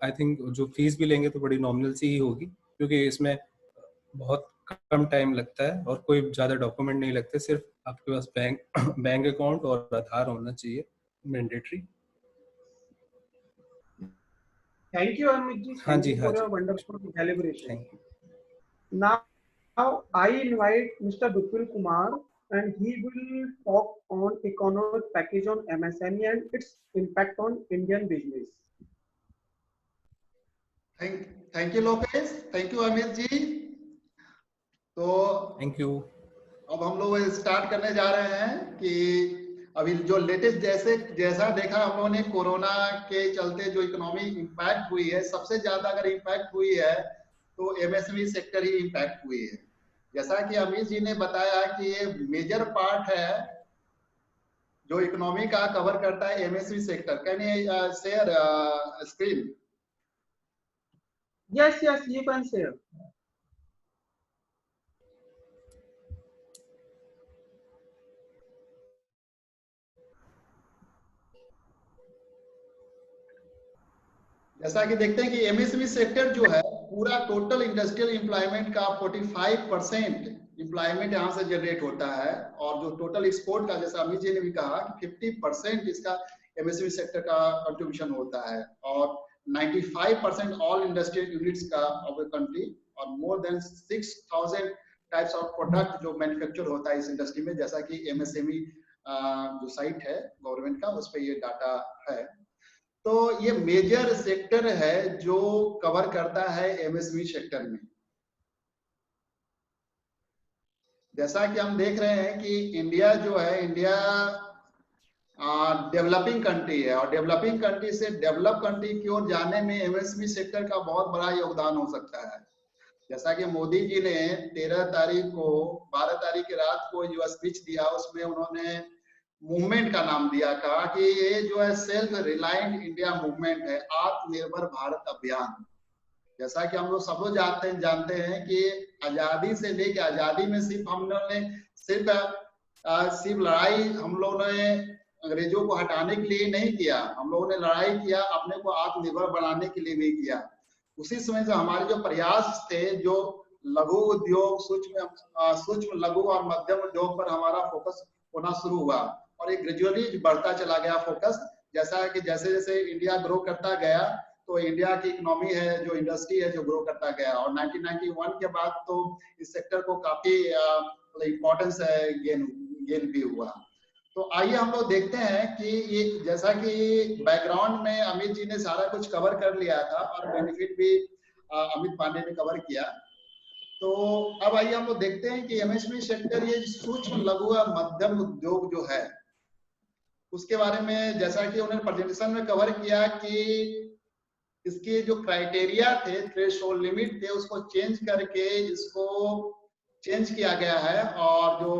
आई थिंक जो फीस भी लेंगे तो बड़ी नॉमिनल सी ही होगी, क्योंकि इसमें बहुत कम टाइम लगता है और कोई ज़्यादा डॉक्यूमेंट नहीं लगते। सिर्फ आपके पास बैंक अकाउंट और आधार होना चाहिए, mandatory. Thank you Amit ji, हाँ थैंक जी, यू हाँ for ji, your wonderful deliberation. Thank you. Now I invite Mr. Dupil Kumar, and he will talk on economic package on MSME and its impact on Indian business. Thank you Lokesh, thank you Amit ji. तो thank you. अब हम लोग start करने जा रहे हैं कि अभी जो लेटेस्ट जैसा देखा हम लोगों ने, कोरोना के चलते जो इकोनॉमी इम्पैक्ट हुई है, सबसे ज्यादा अगर इम्पैक्ट हुई है तो एमएसएमई सेक्टर ही इम्पैक्ट हुई है। जैसा कि अमित जी ने बताया कि ये मेजर पार्ट है जो इकोनॉमी का कवर करता है, MSME sector. Can you share screen? Yes, you can share. जैसा कि देखते हैं कि एमएसएमई सेक्टर जो है, पूरा टोटल इंडस्ट्रियल एम्प्लॉयमेंट का 45% एम्प्लॉयमेंट यहाँ से जनरेट होता है। और जो टोटल एक्सपोर्ट का, जैसा अमित जी ने भी कहा कि 50% इसका एमएसएमई सेक्टर का कंट्रीब्यूशन होता है, और 95% ऑल इंडस्ट्रियल यूनिट्स का ऑफ द कंट्री, और more than 6000 types of product जो मैन्युफैक्चर होता है इस इंडस्ट्री में। जैसा कि एमएसएमई जो साइट है गवर्नमेंट का, उस पर ये डाटा है। तो ये मेजर सेक्टर है जो कवर करता है एमएसएमई सेक्टर में। जैसा कि हम देख रहे हैं कि इंडिया जो है, इंडिया डेवलपिंग कंट्री है, और डेवलपिंग कंट्री से डेवलप कंट्री की ओर जाने में एमएसएमई सेक्टर का बहुत बड़ा योगदान हो सकता है। जैसा कि मोदी जी ने 13 तारीख को 12 तारीख की रात को जो स्पीच दिया, उसमें उन्होंने मूवमेंट का नाम दिया, कहा कि ये जो है सेल्फ रिलायंट इंडिया मूवमेंट है, आत्मनिर्भर भारत अभियान। जैसा कि हम लोग सब लोग जानते हैं कि आजादी से लेकर आजादी में सिर्फ हम लोगों ने सिर्फ लड़ाई हम लोगों ने अंग्रेजों को हटाने के लिए नहीं किया, हम लोगों ने लड़ाई किया अपने को आत्मनिर्भर बनाने के लिए भी किया। उसी समय से हमारे जो प्रयास थे, जो लघु उद्योग, सूक्ष्म लघु और मध्यम उद्योग पर हमारा फोकस होना शुरू हुआ, और एक ग्रेजुअली बढ़ता चला गया फोकस। जैसा कि जैसे जैसे इंडिया ग्रो करता गया, तो इंडिया की इकोनॉमी है, जो इंडस्ट्री है, जो ग्रो करता गया, और 1991 के बाद तो इस सेक्टर को काफी इम्पोर्टेंस गेन भी हुआ। तो आइए हम लोग देखते हैं कि ये, जैसा कि बैकग्राउंड में अमित जी ने सारा कुछ कवर कर लिया था, और बेनिफिट भी अमित पांडे ने कवर किया। तो अब आइए हम लोग देखते हैं कि एमएसएमई सेक्टर, ये सूक्ष्म लघु और मध्यम उद्योग जो है, उसके बारे में जैसा कि उन्होंने प्रेजेंटेशन में कवर किया कि इसके जो क्राइटेरिया थे, थ्रेशोल्ड लिमिट थे, उसको चेंज करके इसको चेंज किया गया है। और जो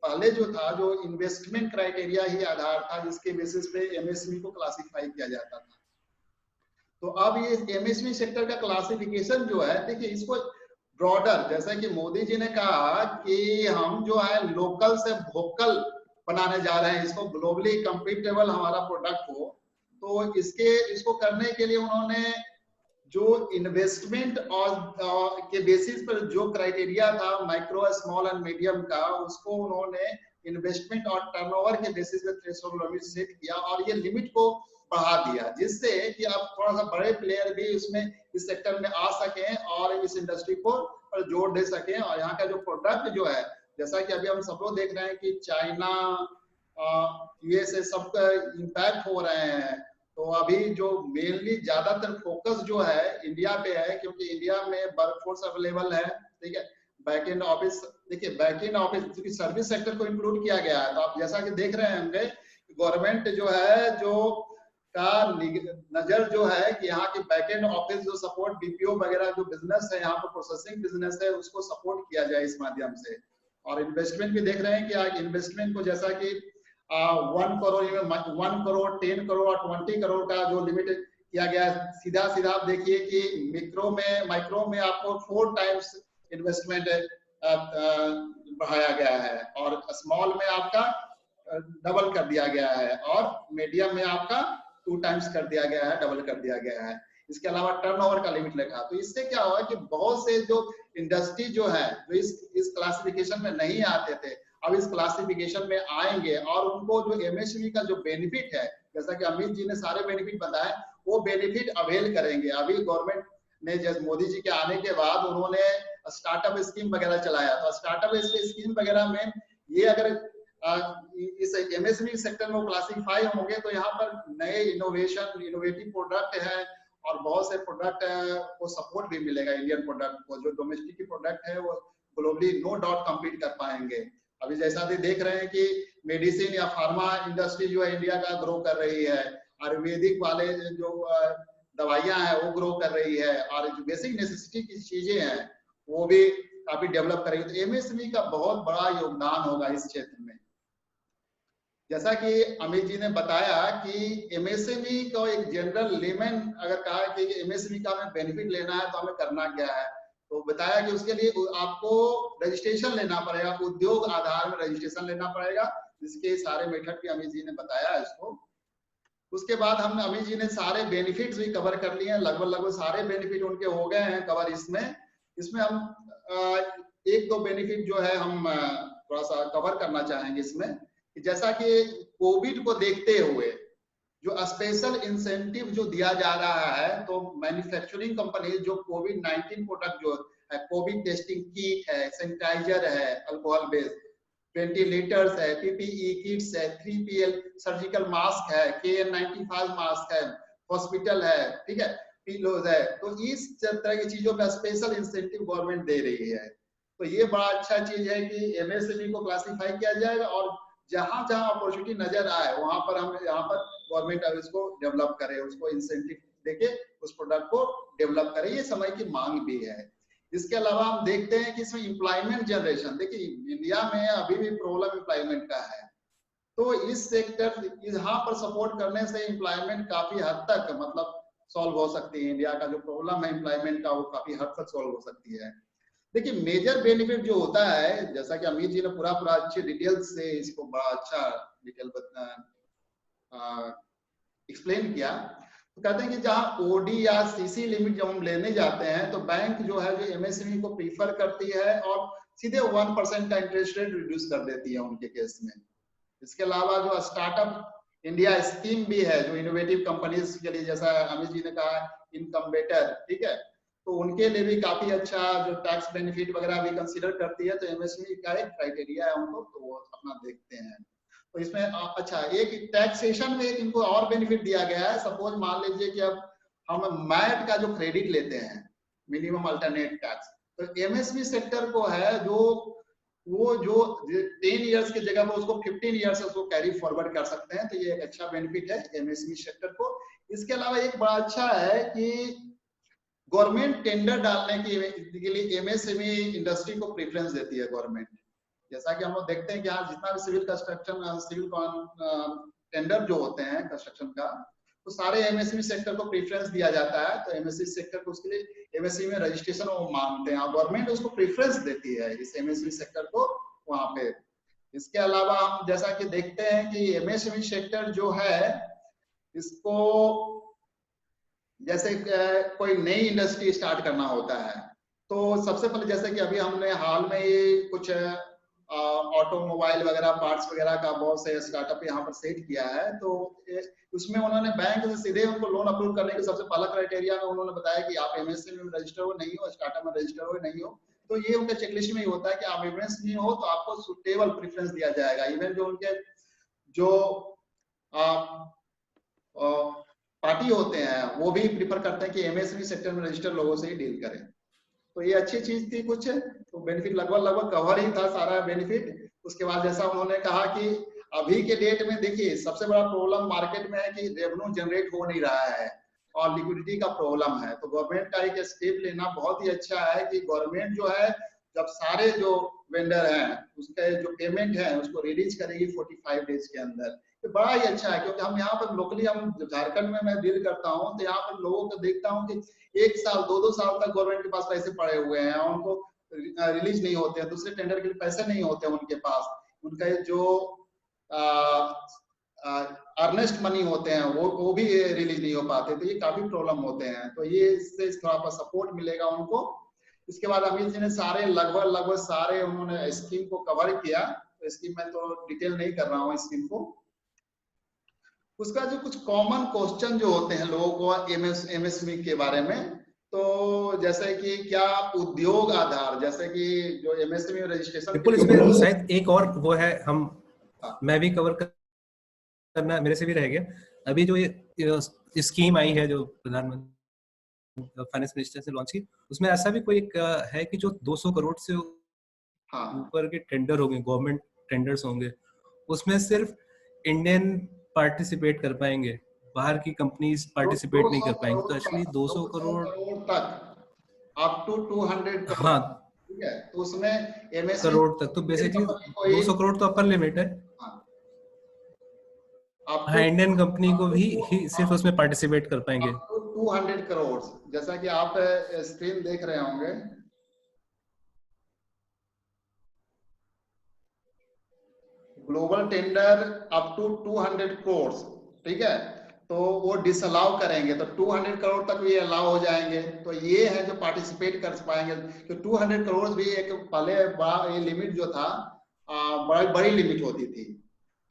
पहले जो था, जो इन्वेस्टमेंट क्राइटेरिया ही आधार था, जिसके बेसिस पे एमएसएमई को क्लासिफाई किया जाता था। तो अब ये एमएसएमई सेक्टर का क्लासिफिकेशन जो है, देखिए इसको ब्रॉडर, जैसा कि मोदी जी ने कहा कि हम जो है लोकल से वोकल बनाने जा रहे हैं, इसको ग्लोबली कंपीटेबल हमारा प्रोडक्ट हो। तो इसको करने के लिए उन्होंने जो इन्वेस्टमेंट और के बेसिस पर जो क्राइटेरिया था माइक्रो, स्मॉल एंड मीडियम का, उसको उन्होंने इन्वेस्टमेंट और टर्नओवर के बेसिस पे थ्रेशोल्ड लिमिट सेट किया, और ये लिमिट को बढ़ा दिया, जिससे कि अब थोड़ा सा बड़े प्लेयर भी इसमें इस सेक्टर में आ सकें और इस इंडस्ट्री को जोड़ दे सकें। और यहाँ का जो प्रोडक्ट जो है, जैसा कि अभी हम सब लोग देख रहे हैं कि चाइना, यूएसए सबका इम्पैक्ट हो रहे हैं, तो अभी जो मेनली ज्यादातर फोकस जो है इंडिया पे है, क्योंकि इंडिया में वर्कफोर्स अवेलेबल है, ठीक है। बैकएंड ऑफिस, देखिए बैकएंड ऑफिस क्योंकि सर्विस सेक्टर को इंक्लूड किया गया है, तो आप जैसा कि देख रहे होंगे गवर्नमेंट जो है, जो का नजर जो है कि यहाँ की बैकएंड ऑफिस जो सपोर्ट बीपीओ वगैरह जो बिजनेस है, यहाँ पर प्रोसेसिंग बिजनेस है, उसको सपोर्ट किया जाए इस माध्यम से। और इन्वेस्टमेंट भी देख रहे हैं कि आज इन्वेस्टमेंट को जैसा कि 1 करोड़, 1 करोड़, 10 करोड़ और 20 करोड़ का जो लिमिट किया गया है, सीधा सीधा आप देखिए कि माइक्रो में आपको 4 टाइम्स इन्वेस्टमेंट बढ़ाया गया है, और स्मॉल में आपका डबल कर दिया गया है, और मीडियम में आपका 2 टाइम्स कर दिया गया है, डबल कर दिया गया है। इसके अलावा टर्नओवर का लिमिट लिखा। तो इससे क्या हुआ कि बहुत से जो इंडस्ट्री जो है, जो इस क्लासिफिकेशन में नहीं आते थे, अब इस क्लासिफिकेशन में आएंगे, और उनको जो एमएसएमई का जो बेनिफिट है, जैसा कि अमित जी ने सारे बेनिफिट बताए, वो बेनिफिट अवेल करेंगे। अभी गवर्नमेंट ने, जैसे मोदी जी के आने के बाद उन्होंने स्टार्टअप स्कीम वगैरह चलाया, तो स्टार्टअप स्कीम वगैरह में ये अगर इस एमएसएमई सेक्टर में क्लासिफाई होंगे, तो यहाँ पर नए इनोवेटिव प्रोडक्ट है, और बहुत से प्रोडक्ट को सपोर्ट भी मिलेगा। इंडियन प्रोडक्ट को, जो डोमेस्टिक प्रोडक्ट है, वो ग्लोबली नो डाउट कम्पीट कर पाएंगे। अभी जैसा भी देख रहे हैं कि मेडिसिन या फार्मा इंडस्ट्री जो है इंडिया का ग्रो कर रही है, आयुर्वेदिक वाले जो दवाइयां हैं वो ग्रो कर रही है, और जो बेसिक नेसेसिटी की चीजें हैं वो भी काफी डेवलप करेगी। तो एमएसएमई का बहुत बड़ा योगदान होगा इस क्षेत्र में। जैसा कि अमित जी ने बताया कि एमएसएमई को एक जनरल लेमन अगर कहा कि एमएसएमई का हमें बेनिफिट लेना है तो हमें करना क्या है, तो बताया कि उसके लिए आपको रजिस्ट्रेशन लेना पड़ेगा, उद्योग आधार में रजिस्ट्रेशन लेना पड़ेगा, जिसके सारे मेथड भी अमित जी ने बताया इसको। उसके बाद हम अमित जी ने सारे बेनिफिट्स भी कवर कर लिए हैं, लगभग सारे बेनिफिट उनके हो गए हैं कवर। इसमें हम 1-2 बेनिफिट जो है हम थोड़ा सा कवर करना चाहेंगे इसमें। जैसा कि कोविड को देखते हुए जो स्पेशल इंसेंटिव जो दिया जा रहा है, तो मैन्युफैक्चरिंग कंपनी जो कोविड-19 प्रोडक्ट जो है, कोविड टेस्टिंग किट है, सैनिटाइजर है, अल्कोहल बेस्ड, वेंटिलेटर्स है, पीपीई किट्स है, 3PL सर्जिकल मास्क है, KN95 मास्क है, हॉस्पिटल है, ठीक है, पिलोज है, तो इस तरह की चीजों पे स्पेशल इंसेंटिव गवर्नमेंट दे रही है। तो ये बड़ा अच्छा चीज है कि एमएसएमई को क्लासिफाई किया जाएगा, और जहां जहां अपॉर्चुनिटी नजर आए वहां पर हम यहाँ पर गवर्नमेंट अब इसको डेवलप करे, उसको इंसेंटिव देके उस प्रोडक्ट को डेवलप करे, ये समय की मांग भी है। इसके अलावा हम देखते हैं कि इसमें एम्प्लॉयमेंट जनरेशन, देखिए इंडिया में अभी भी प्रॉब्लम एम्प्लॉयमेंट का है, तो इस सेक्टर यहाँ पर सपोर्ट करने से एम्प्लॉयमेंट काफी हद तक मतलब सॉल्व हो सकती है। इंडिया का जो प्रॉब्लम है एम्प्लॉयमेंट का वो काफी हद तक सॉल्व हो सकती है। देखिए मेजर बेनिफिट जो होता है, जैसा कि अमित जी ने पूरा अच्छे डिटेल से इसको बड़ा अच्छा डिटेल एक्सप्लेन किया, तो कहते हैं कि जहां ओडी या सीसी लिमिट जब हम लेने जाते हैं तो बैंक जो है जो एमएसएमई को प्रीफर करती है और सीधे 1% का इंटरेस्ट रेट रिड्यूस कर देती है उनके केस में। इसके अलावा जो स्टार्टअप इंडिया स्कीम भी है जो इनोवेटिव कंपनीज के लिए, जैसा अमित जी ने कहा इनकम बेटर, ठीक है, तो उनके लिए भी काफी अच्छा जो टैक्स बेनिफिट वगैरह भी कंसीडर करती है, तो एमएसएमई का एक क्राइटेरिया है उनको, तो वो अपना देखते हैं। तो इसमें अच्छा एक टैक्सेशन में एक इनको और बेनिफिट दिया गया है। सपोज मान लीजिए कि अब हम मैट का जो क्रेडिट लेते हैं, मिनिमम अल्टरनेट टैक्स, तो एमएसएमई सेक्टर को है जो वो जो 10 इयर्स की जगह पर उसको 15 इयर्स उसको कैरी फॉरवर्ड कर सकते हैं, तो ये एक अच्छा बेनिफिट है एमएसएमई सेक्टर को। इसके अलावा एक बड़ा अच्छा है कि गवर्नमेंट टेंडर डालने के लिए एमएसएमई इंडस्ट्री को प्रेफरेंस देती है गवर्नमेंट। जैसा कि हम लोग देखते हैं कि यहाँ जितना भी सिविल कंस्ट्रक्शन सिविल टेंडर जो होते हैं कंस्ट्रक्शन का, तो सारे एमएसएमई सेक्टर को प्रेफरेंस दिया जाता है, तो एमएसएमई सेक्टर को उसके लिए एमएसएमई में रजिस्ट्रेशन वो मांगते हैं और गवर्नमेंट उसको प्रेफरेंस देती है इस एमएसएमई सेक्टर को वहां पे। इसके अलावा हम जैसा कि देखते हैं कि एमएसएमई सेक्टर जो है इसको जैसे कोई नई इंडस्ट्री स्टार्ट करना होता है, तो सबसे पहले जैसे कि अभी हमने हाल में ये कुछ ऑटोमोबाइल वगैरह पार्ट्स वगैरह का बहुत से स्टार्टअप यहाँ पर सेट किया है, तो उसमें उन्होंने बैंक से सीधे उनको लोन अप्रूव करने के सबसे पहला क्राइटेरिया में उन्होंने बताया कि आप एमएसएमई में रजिस्टर हो नहीं हो, स्टार्टअप में रजिस्टर हो नहीं हो, तो ये उनके चेकलिस्ट में ही होता है कि आप एमएसएमई हो तो आपको सुटेबल प्रेफरेंस दिया जाएगा। इवन जो उनके जो पार्टी होते हैं वो भी प्रीफर करते हैं कि एमएसएमई सेक्टर में रजिस्टर लोगों से ही डील करें, तो ये अच्छी चीज थी। कुछ तो बेनिफिट लगभग कवर ही था सारा बेनिफिट। उसके बाद जैसा उन्होंने कहा कि अभी के डेट में देखिए सबसे बड़ा प्रॉब्लम मार्केट में है कि रेवेन्यू जनरेट हो नहीं रहा है और लिक्विडिटी का प्रॉब्लम है, तो गवर्नमेंट का एक स्टेप लेना बहुत ही अच्छा है कि गवर्नमेंट जो है जब सारे जो वेंडर हैं उसके जो पेमेंट है उसको रिलीज करेगी 45 डेज के अंदर, तो बड़ा ही अच्छा है। क्योंकि हम यहाँ पर लोकली हम झारखंड में मैं डील करता हूँ तो यहाँ पर लोगों को देखता हूँ कि 1 साल 2-2 साल तक गवर्नमेंट के पास पैसे पड़े हुए हैं और उनको रिलीज नहीं होते हैं, दूसरे टेंडर के लिए पैसे नहीं होते हैं उनके पास, उनका जो अर्नेस्ट मनी होते हैं वो भी रिलीज नहीं हो पाते, तो ये काफी प्रॉब्लम होते हैं, तो ये इससे थोड़ा सा सपोर्ट मिलेगा उनको। इसके बाद अमित जी ने सारे लगभग सारे उन्होंने स्कीम को कवर किया, तो स्कीम में तो डिटेल नहीं कर रहा हूँ स्कीम को। उसका जो कुछ कॉमन क्वेश्चन जो होते हैं लोगों को एमएसएमई के बारे में, तो जैसे कि क्या उद्योग आधार, जैसे कि जो एमएसएमई रजिस्ट्रेशन बिल्कुल, इसमें शायद एक और वो है हम मैं भी कवर करना मेरे से भी रह गया। अभी जो ये स्कीम आई है जो प्रधानमंत्री फाइनेंस मिनिस्टर से लॉन्च की, उसमें ऐसा भी कोई एक है कि जो 200 करोड़ से ऊपर के टेंडर होंगे, गवर्नमेंट टेंडर्स होंगे, उसमें सिर्फ इंडियन पार्टिसिपेट कर पाएंगे, बाहर की कंपनीज पार्टिसिपेट नहीं कर पाएंगे। तो एक्चुअली 200 करोड़ तक अप टू 200 करोड़, हाँ ठीक है, तो उसमें एमएसएमई करोड़ तक, तो बेसिकली 200 करोड़ तो अपर लिमिट है। हाँ, इंडियन कंपनी को भी सिर्फ उसमें पार्टिसिपेट कर पाएंगे। 200 करोड़, जैसा कि आप स्क्रीन देख रहे होंगे, global tender up to 200 crore, ठीक है, तो वो डिसअलाउ करेंगे, तो 200 करोड़ तक भी अलाउ हो जाएंगे, तो ये है जो पार्टिसिपेट कर पाएंगे। तो 200 करोड़ भी एक पहले ये लिमिट जो था बड़ी लिमिट होती थी,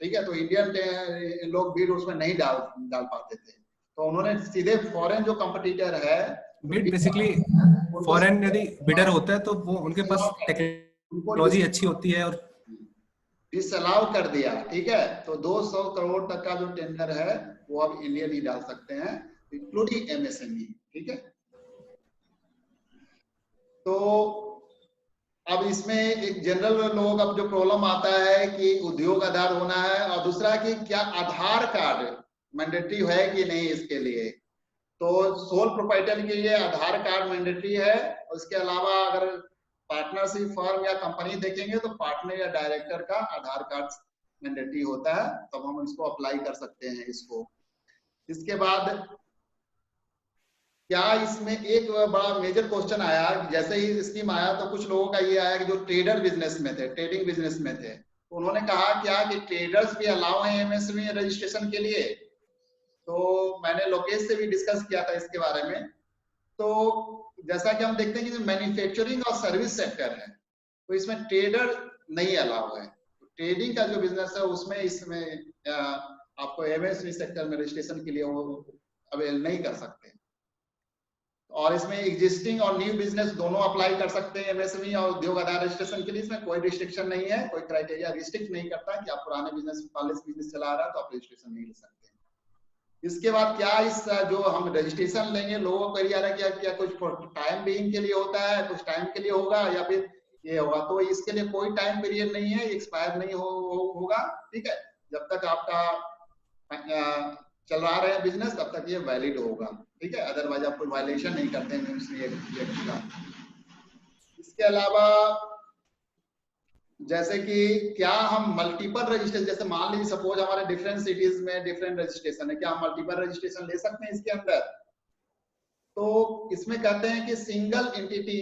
ठीक है, तो इंडियन लोग बीड उसमें नहीं डाल पाते थे, तो उन्होंने सीधे फॉरेन जो कंपटीटर है बीड, बेसिकली फॉरेन यदि बिडर होता है तो वो उनके पास टेक्नोलॉजी अच्छी होती है और डिसअलाउ कर दिया, ठीक है, तो 200 करोड़ तक का जो टेंडर है वो अब इंडियन ही डाल सकते हैं, इंक्लूडिंग एमएसएमई, ठीक है। तो अब इसमें एक जनरल लोगों का जो प्रॉब्लम आता है कि उद्योग आधार होना है, और दूसरा कि क्या आधार कार्ड मैंडेटरी है कि नहीं इसके लिए। तो सोल प्रोप्राइटर के लिए आधार कार्ड मैंडेटरी है। उसके अलावा अगर पार्टनरशिप फर्म या कंपनी देखेंगे तो पार्टनर या डायरेक्टर का आधार कार्ड मैंडेटरी होता है, तब हम इसको अप्लाई कर सकते हैं इसको। इसके बाद क्या इसमें एक बड़ा मेजर क्वेश्चन आया, जैसे ही स्कीम आया तो कुछ लोगों का ये आया कि जो ट्रेडर बिजनेस में थे, ट्रेडिंग बिजनेस में थे, तो उन्होंने कहा क्या कि ट्रेडर्स भी अलाउ हैं एमएसएमई रजिस्ट्रेशन के लिए। तो मैंने लोकेश से भी डिस्कस किया था इसके बारे में। तो जैसा कि हम देखते हैं कि मैन्युफैक्चरिंग और सर्विस सेक्टर है, तो इसमें ट्रेडर नहीं अलाउ है। तो ट्रेडिंग का जो बिजनेस है उसमें इसमें आपको एमएसएमई सेक्टर में रजिस्ट्रेशन के लिए वो अवेल नहीं कर सकते। और इसमें एग्जिस्टिंग और न्यू बिजनेस दोनों अप्लाई कर सकते हैं एमएसएमई और उद्योग आधार रजिस्ट्रेशन के लिए। इसमें कोई रिस्ट्रिक्शन नहीं है, कोई क्राइटेरिया रिस्ट्रिक्ट नहीं करता कि आप पुराने बिजनेस पहले से बिजनेस चला रहा है तो आप रजिस्ट्रेशन नहीं ले सकते। इसके बाद क्या इस जो हम रजिस्ट्रेशन लेंगे, लोगों को आ रहा है क्या कुछ टाइम बीइंग के लिए होता है, कुछ टाइम के लिए होगा या फिर ये होगा। तो इसके लिए कोई टाइम पीरियड नहीं है, एक्सपायर नहीं होगा, ठीक है। जब तक आपका चल रहा है बिजनेस तब तक ये वैलिड होगा, ठीक है। अदरवाइज आप कोई वायलेशन नहीं करते हैं इसका। इसके अलावा जैसे कि क्या हम मल्टीपल रजिस्ट्रेशन, जैसे मान लीजिए सपोज हमारे डिफरेंट सिटीज में डिफरेंट रजिस्ट्रेशन है, क्या हम मल्टीपल रजिस्ट्रेशन ले सकते हैं इसके अंदर। तो इसमें कहते हैं कि सिंगल एंटिटी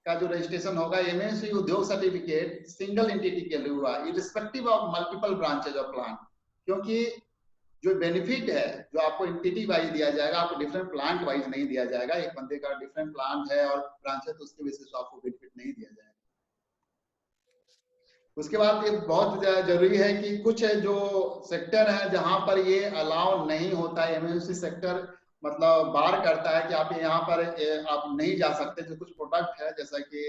का जो रजिस्ट्रेशन होगा एमएसएमई उद्योग सर्टिफिकेट सिंगल एंटिटी के लिए हुआ, irrespective of multiple branches of plant. क्योंकि जो बेनिफिट है जो आपको एंटिटी वाइज दिया जाएगा, आपको डिफरेंट प्लांट वाइज नहीं दिया जाएगा। एक बंदे का डिफरेंट प्लांट है और ब्रांच है तो उसके बेसिस पे आपको बेनिफिट नहीं दिया जाएगा। उसके बाद ये बहुत जरूरी है कि कुछ जो सेक्टर है जहां पर ये अलाउ नहीं होता है, एमएसएमई सेक्टर मतलब बार करता है कि आप यहाँ पर आप नहीं जा सकते। जो कुछ प्रोडक्ट है जैसा कि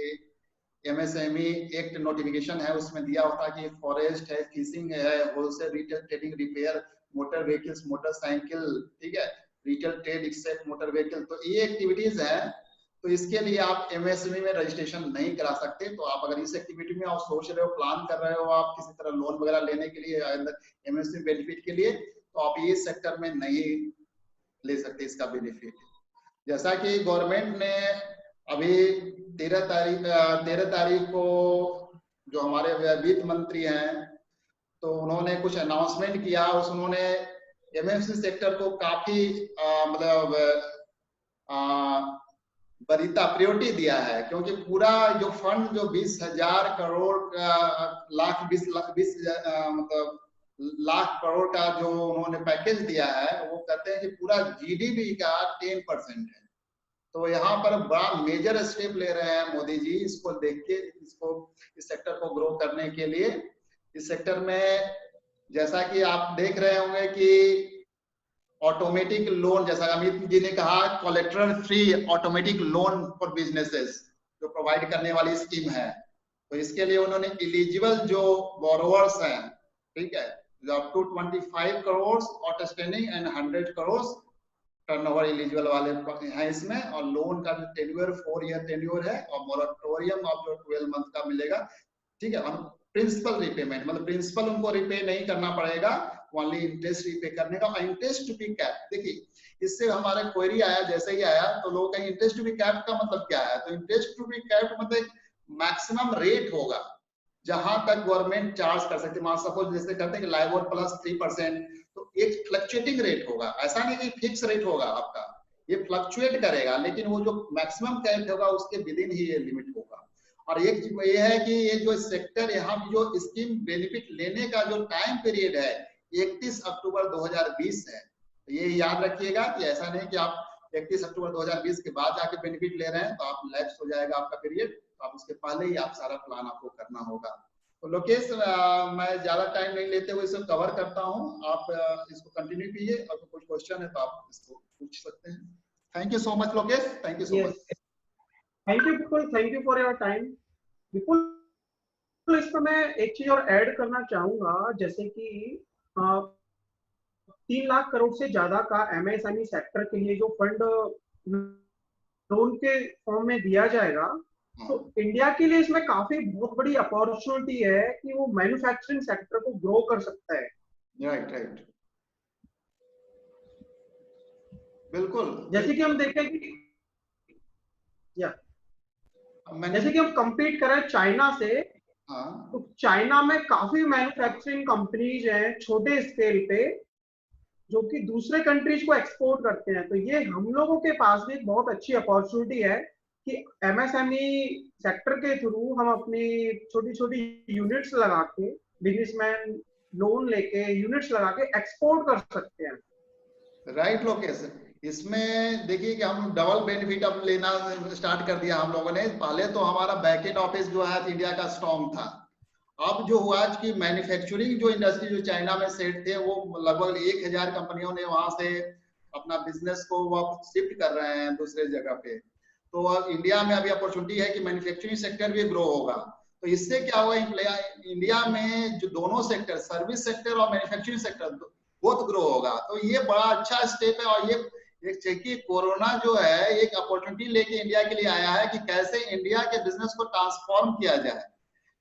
एमएसएमई एक्ट नोटिफिकेशन है उसमें दिया होता है कि फॉरेस्ट है, फिशिंग है, wholesale retail trading, repair, motor vehicles, motorcycle, ठीक है, retail trade except motor vehicle, तो ये एक्टिविटीज है। तो इसके लिए आप एमएसएमई में रजिस्ट्रेशन नहीं करा सकते। तो आप अगर इस एक्टिविटी में आप सोच रहे हो, प्लान कर रहे हो आप किसी तरह लोन वगैरह लेने के लिए एमएसएमई बेनिफिट के लिए, तो आप ये सेक्टर में नहीं ले सकते इसका बेनिफिट। जैसा कि गवर्नमेंट ने अभी 13 तारीख को जो हमारे वित्त मंत्री हैं तो उन्होंने कुछ अनाउंसमेंट किया, उन्होंने एमएसएमई सेक्टर को काफी मतलब बरीता प्रायोरिटी दिया है। क्योंकि पूरा जो फंड जो 20,000 करोड़ लाख 20 मतलब लाख करोड़ का जो उन्होंने पैकेज दिया है, वो कहते हैं कि पूरा जीडीपी का 10% है। तो यहाँ पर बड़ा मेजर स्टेप ले रहे हैं मोदी जी इसको देख के, इसको इस सेक्टर को ग्रो करने के लिए। इस सेक्टर में जैसा कि आप देख रहे होंगे कि ऑटोमेटिक लोन, जैसा अमित जी ने कहा, collateral free automatic loan for businesses जो प्रोवाइड करने वाली स्कीम है। तो इसके लिए उन्होंने एलिजिबल जो बोरोवर्स हैं, ठीक है, up to 25 crore outstanding and 100 crore turnover eligible वाले हैं इसमें। और लोन का जो टेन्योर 4 ईयर टेन्योर है और मोरेटोरियम ऑफ जो 12 मंथ का मिलेगा, ठीक है। प्रिंसिपल रिपेमेंट मतलब प्रिंसिपल उनको रिपे नहीं करना पड़ेगा, ओनली इंटरेस्ट रिपे करने का। इंटरेस्ट टू बी कैप, देखिए इससे हमारा क्वेरी आया, जैसे ही आया तो लोग कहें इंटरेस्ट टू बी कैप का मतलब क्या है। तो इंटरेस्ट टू बी कैप मतलब मैक्सिमम रेट होगा जहां तक गवर्नमेंट चार्ज कर सकती है। मान सपोज जैसे कहते हैं कि लाइबोर प्लस 3%, तो एक फ्लक्चुएटिंग रेट होगा, ऐसा नहीं कि फिक्स रेट होगा आपका, ये फ्लक्चुएट करेगा, लेकिन वो जो मैक्सिमम कैप होगा उसके विद इन ही ये लिमिट होगा। और एक ये है कि ये जो सेक्टर यहाँ जो स्कीम बेनिफिट लेने का जो टाइम पीरियड है 31 अक्टूबर 2020 है। तो ये याद रखिएगा कि ऐसा नहीं कि आप 31 अक्टूबर 2020 के बाद जाके बेनिफिट ले रहे हैं तो आप लैप्स हो जाएगा आपका पीरियड, तो आप उसके पहले ही आप सारा प्लान आपको करना होगा। तो लोकेश मैं ज्यादा टाइम नहीं लेते हुए इसको कवर करता हूँ, आप इसको कंटिन्यू कीजिए। अगर कुछ क्वेश्चन है तो आप इसको पूछ सकते हैं। Thank you so much Lokesh, thank you so much. Thank you बिल्कुल, thank you for your time. बिल्कुल, तो इस पर मैं एक चीज और ऐड करना चाहूंगा, जैसे कि 3 लाख करोड़ से ज्यादा का एमएसएमई सेक्टर के लिए जो फंड लोन के फॉर्म में दिया जाएगा, तो इंडिया के लिए इसमें काफी बहुत बड़ी अपॉर्चुनिटी है कि वो मैन्युफैक्चरिंग सेक्टर को ग्रो कर सकता है। राइट राइट, बिल्कुल। जैसे कि हम देखें कि मैंने जैसे कि हम compete करें चाइना से, हाँ तो चाइना में काफी मैन्युफैक्चरिंग कंपनीज हैं छोटे स्केल पे जो कि दूसरे कंट्रीज को एक्सपोर्ट करते हैं। तो ये हम लोगों के पास भी एक बहुत अच्छी अपॉर्चुनिटी है कि एमएसएमई सेक्टर के थ्रू हम अपनी छोटी छोटी यूनिट्स लगा के, बिजनेसमैन लोन लेके यूनिट्स लगा के एक्सपोर्ट कर सकते हैं। राइट लोकेश, इसमें देखिए कि हम डबल बेनिफिट अब लेना स्टार्ट कर दिया हम लोगों ने। पहले तो हमारा बैकएंड ऑफिस जो है इंडिया का स्ट्रॉन्ग था। अब जो हुआ कि मैन्युफैक्चरिंग जो इंडस्ट्री जो चाइना में सेट थे, वो लगभग 1000 कंपनियों ने वहां से अपना बिजनेस को वो शिफ्ट कर रहे हैं दूसरे जगह पे। तो अब इंडिया में अभी अपॉर्चुनिटी है कि मैन्युफैक्चरिंग सेक्टर भी ग्रो होगा। तो इससे क्या होगा, इंडिया में जो दोनों सेक्टर, सर्विस सेक्टर और मैन्युफैक्चरिंग सेक्टर बहुत ग्रो होगा। तो ये बड़ा अच्छा स्टेप है। और ये एक कि कोरोना जो है एक अपॉर्चुनिटी लेके इंडिया के लिए आया है कि कैसे इंडिया के बिजनेस को ट्रांसफॉर्म किया जाए,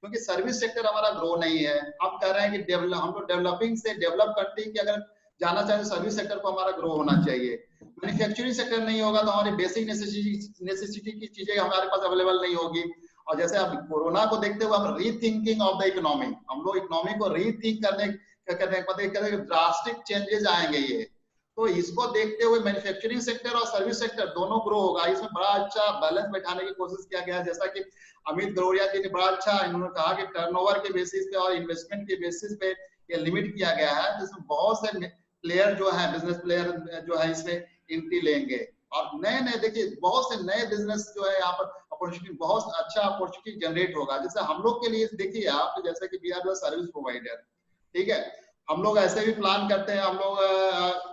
क्योंकि सर्विस सेक्टर हमारा ग्रो नहीं है। हम कह रहे हैं कि हम लोग डेवलपिंग से डेवलप कंट्री की अगर जाना चाहे तो सर्विस सेक्टर को हमारा ग्रो होना चाहिए। मैन्युफैक्चरिंग सेक्टर नहीं होगा तो हमारी बेसिक नेसेसिटी की चीजें हमारे पास अवेलेबल नहीं होगी। और जैसे अब कोरोना को देखते हुए हम रीथिंकिंग ऑफ द इकोनॉमी, हम लोग इकोनॉमी को रीथिंक करने मतलब ड्रास्टिक चेंजेस आएंगे ये। तो इसको देखते हुए मैन्युफैक्चरिंग सेक्टर और सर्विस सेक्टर दोनों ग्रो होगा। इसमें बड़ा अच्छा बैलेंस बैठाने की कोशिश किया गया है। जैसा कि अमित गरोड़िया जी ने बड़ा अच्छा इन्होंने कहा कि टर्नओवर के बेसिस पे और इन्वेस्टमेंट के बेसिस पे ये लिमिट किया गया है, जिसमें बहुत से प्लेयर जो है, बिजनेस प्लेयर जो है इसमें एंट्री लेंगे। और नए नए देखिए बहुत से नए बिजनेस जो है यहाँ पर अपॉर्चुनिटी, बहुत अच्छा अपॉर्चुनिटी जनरेट होगा। जैसे हम लोग के लिए देखिए आप, जैसे कि we are the service provider, ठीक है, हम लोग ऐसे भी प्लान करते हैं। हम लोग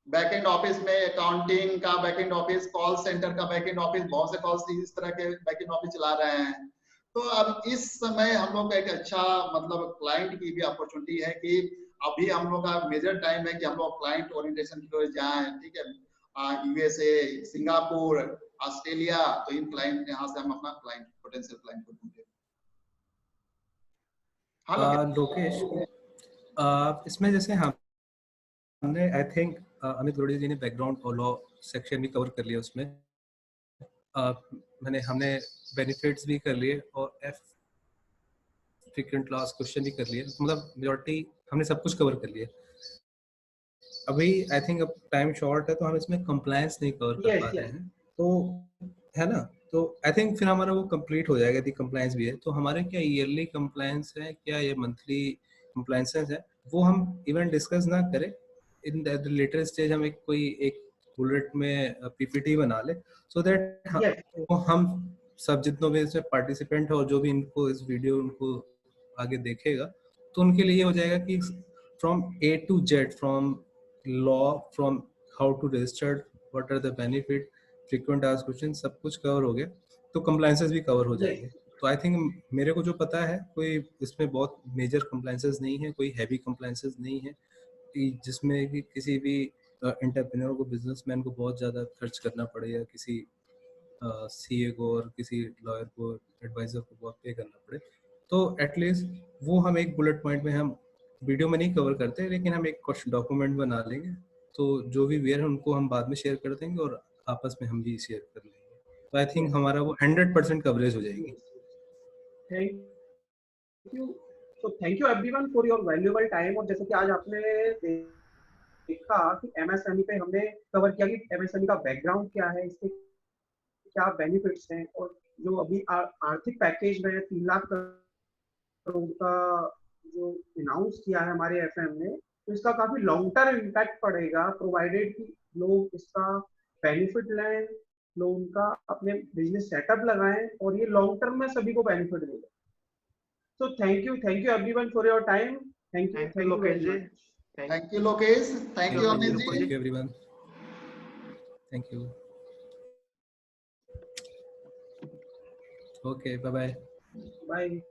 बैकएंड ऑफिस में अकाउंटिंग का बैकएंड ऑफिस, कॉल सेंटर का बैकएंड ऑफिस, बहुत से कॉल्स इस तरह के बैकएंड ऑफिस चला रहे हैं। तो अब इस समय हम लोग का एक अच्छा मतलब क्लाइंट की भी अपॉर्चुनिटी है कि अभी हम लोग का मेजर टाइम है कि हम लोग क्लाइंट ओरिएंटेशन की ओर जाएं, ठीक है, यूएसए, सिंगापुर, ऑस्ट्रेलिया, तो इन क्लाइंट यहाँ से हम अपना क्लाइंट, पोटेंशियल क्लाइंट को ढूंढे। हाँ लोकेश, इसमें जैसे हमने आई थिंक अमित गरोड़िया जी ने बैकग्राउंड और लॉ सेक्शन भी कवर कर लिया उसमें। हमने बेनिफिट्स भी कर लिए और एफ फ्रीक्वेंट लॉस क्वेश्चन भी कर लिए, मतलब मेजॉरिटी हमने सब कुछ कवर कर लिया। अभी आई थिंक अब टाइम शॉर्ट है तो हम इसमें कंप्लायंस नहीं कवर कर पा रहे हैं, तो है ना। तो आई थिंक फिर हमारा वो कंप्लीट हो जाएगा, यदि कंप्लायंस भी है तो हमारे क्या ईयरली कंप्लायंस है, क्या ये मंथली कंप्लायंसेस है, वो हम इवन डिस्कस ना करें। इन द लेटर स्टेज हम एक बुलेट में पीपीटी बना ले, सो दैट हम सब जितनों भी इसमें पार्टिसिपेंट है और जो भी इनको इस वीडियो उनको आगे देखेगा, तो उनके लिए हो जाएगा कि from A to Z, from law, from how to registered, what are the benefit, frequent asked question, सब कुछ कवर हो गया तो कंप्लायंसेस भी कवर हो जाएंगे। तो आई थिंक मेरे को जो पता है कोई इसमें बहुत मेजर कंप्लायंसेस नहीं है, कोई हैवी कंप्लायंसेस नहीं है जिसमें कि किसी भी एंटरप्रेन्योर को, बिजनेसमैन को बहुत ज़्यादा खर्च करना पड़े या किसी सीए को और किसी लॉयर को, एडवाइजर को बहुत पे करना पड़े। तो एटलीस्ट वो हम एक बुलेट पॉइंट में, हम वीडियो में नहीं कवर करते, लेकिन हम एक कुछ डॉक्यूमेंट बना लेंगे, तो जो भी व्यूअर है उनको हम बाद में शेयर कर देंगे और आपस में हम भी शेयर कर लेंगे। तो आई थिंक हमारा वो 100% कवरेज हो जाएगी। Thank you. तो thank you everyone for your valuable time. और जैसे कि आज आपने देखा कि एमएसएमई पे हमने कवर किया कि एमएसएमई का बैकग्राउंड क्या है, इसके क्या बेनिफिट्स हैं, और जो अभी आर्थिक पैकेज में 3 लाख करोड़ का जो अनाउंस किया है हमारे एफएम ने, तो इसका काफी लॉन्ग टर्म इम्पैक्ट पड़ेगा, प्रोवाइडेड कि लोग इसका बेनिफिट लें, लोग उनका अपने बिजनेस सेटअप लगाएं और ये लॉन्ग टर्म में सभी को बेनिफिट देगा। So thank you everyone for your time. Thank you Lokesh ji. Thank you Lokesh, thank you Amit ji, thank you everyone, thank you, okay, bye bye, bye.